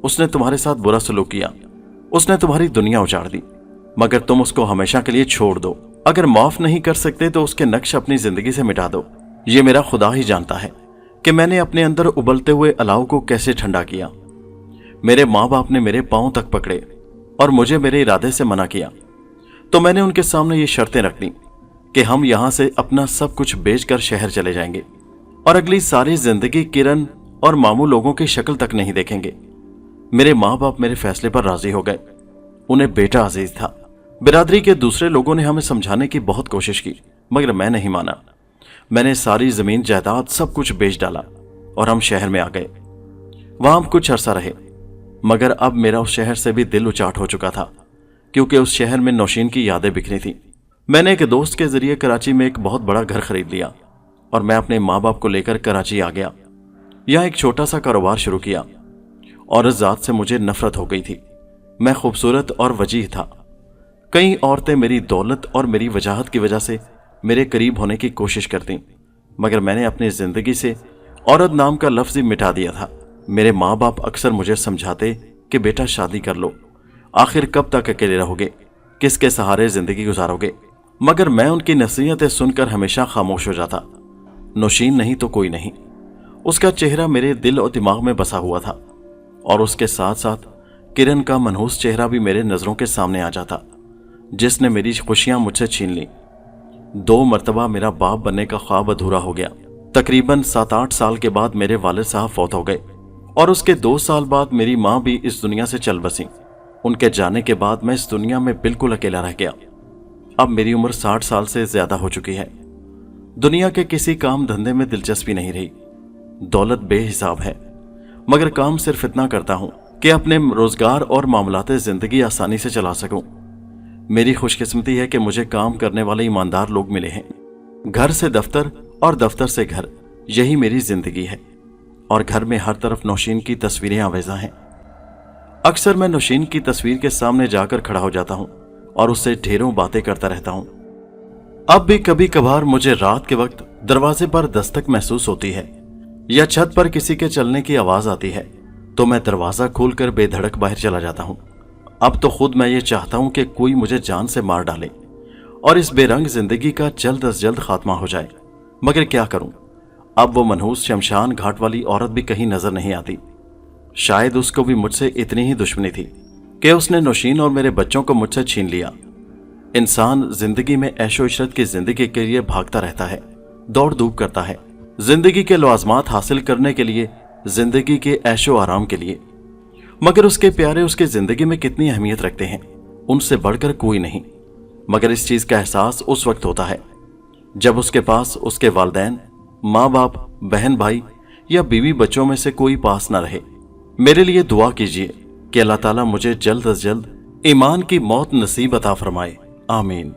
उसने तुम्हारे साथ बुरा सलूक किया, उसने तुम्हारी दुनिया उजाड़ दी, मगर तुम उसको हमेशा के लिए छोड़ दो। अगर माफ नहीं कर सकते तो उसके नक्श अपनी जिंदगी से मिटा दो। ये मेरा खुदा ही जानता है कि मैंने अपने अंदर उबलते हुए अलाव को कैसे ठंडा किया। मेरे माँ बाप ने मेरे पांव तक पकड़े और मुझे मेरे इरादे से मना किया, तो मैंने उनके सामने ये शर्तें रख दी कि हम यहां से अपना सब कुछ बेचकर शहर चले जाएंगे और अगली सारी जिंदगी किरण और मामू लोगों की शक्ल तक नहीं देखेंगे। मेरे माँ बाप मेरे फैसले पर राजी हो गए। उन्हें बेटा अजीज था। बिरादरी के दूसरे लोगों ने हमें समझाने की बहुत कोशिश की, मगर मैं नहीं माना। मैंने सारी जमीन जायदाद सब कुछ बेच डाला और हम शहर में आ गए। वहां हम कुछ अरसा रहे, मगर अब मेरा उस शहर से भी दिल उचाट हो चुका था, क्योंकि उस शहर में नौशीन की यादें बिखरी थी। मैंने एक दोस्त के जरिए कराची में एक बहुत बड़ा घर खरीद लिया और मैं अपने माँ बाप को लेकर कराची आ गया। यहाँ एक छोटा सा कारोबार शुरू किया। औरत जात से मुझे नफरत हो गई थी। मैं खूबसूरत और वजीह था। कई औरतें मेरी दौलत और मेरी वजाहत की वजह से मेरे करीब होने की कोशिश करती, मगर मैंने अपनी जिंदगी से औरत नाम का लफ्ज ही मिटा दिया था। मेरे माँ बाप अक्सर मुझे समझाते कि बेटा शादी कर लो, आखिर कब तक अकेले रहोगे, किसके सहारे जिंदगी गुजारोगे। मगर मैं उनकी नसीहतें सुनकर हमेशा खामोश हो जाता। नौशीन नहीं तो कोई नहीं। उसका चेहरा मेरे दिल और दिमाग में बसा हुआ था, और उसके साथ साथ किरण का मनहूस चेहरा भी मेरे नजरों के सामने आ जाता, जिसने मेरी खुशियां मुझसे छीन ली। 2 मर्तबा मेरा बाप बनने का ख्वाब अधूरा हो गया। तकरीबन 7-8 साल के बाद मेरे वालिद साहब फौत हो गए, और उसके 2 साल बाद मेरी माँ भी इस दुनिया से चल बसी। उनके जाने के बाद मैं इस दुनिया में बिल्कुल अकेला रह गया। अब मेरी उम्र 60 साल से ज्यादा हो चुकी है। दुनिया के किसी काम धंधे में दिलचस्पी नहीं रही। दौलत बेहिसाब है, मगर काम सिर्फ इतना करता हूं कि अपने रोजगार और मामलाते जिंदगी आसानी से चला सकूं। मेरी खुशकिस्मती है कि मुझे काम करने वाले ईमानदार लोग मिले हैं। घर से दफ्तर और दफ्तर से घर, यही मेरी जिंदगी है। और घर में हर तरफ नौशीन की तस्वीरें आवेजा हैं। अक्सर मैं नौशीन की तस्वीर के सामने जाकर खड़ा हो जाता हूं और उससे ढेरों बातें करता रहता हूं। अब भी कभी कभार मुझे रात के वक्त दरवाजे पर दस्तक महसूस होती है या छत पर किसी के चलने की आवाज आती है, तो मैं दरवाजा खोलकर बेधड़क बाहर चला जाता हूं। अब तो खुद मैं ये चाहता हूं कि कोई मुझे जान से मार डाले और इस बेरंग जिंदगी का जल्द अज जल्द खात्मा हो जाए, मगर क्या करूं। अब वो मनहूस शमशान घाट वाली औरत भी कहीं नजर नहीं आती। शायद उसको भी मुझसे इतनी ही दुश्मनी थी कि उसने नौशीन और मेरे बच्चों को मुझसे छीन लिया। इंसान जिंदगी में ऐशो इशरत की जिंदगी के लिए भागता रहता है, दौड़ धूप करता है, जिंदगी के लवाजमात हासिल करने के लिए, जिंदगी के ऐशो आराम के लिए। मगर उसके प्यारे उसके जिंदगी में कितनी अहमियत रखते हैं, उनसे बढ़कर कोई नहीं। मगर इस चीज का एहसास उस वक्त होता है जब उसके पास उसके वालिदैन, माँ बाप, बहन भाई या बीवी बच्चों में से कोई पास न रहे। मेरे लिए दुआ कीजिए कि अल्लाह ताला मुझे जल्द अज जल्द ईमान की मौत नसीब अता फरमाए। आमीन।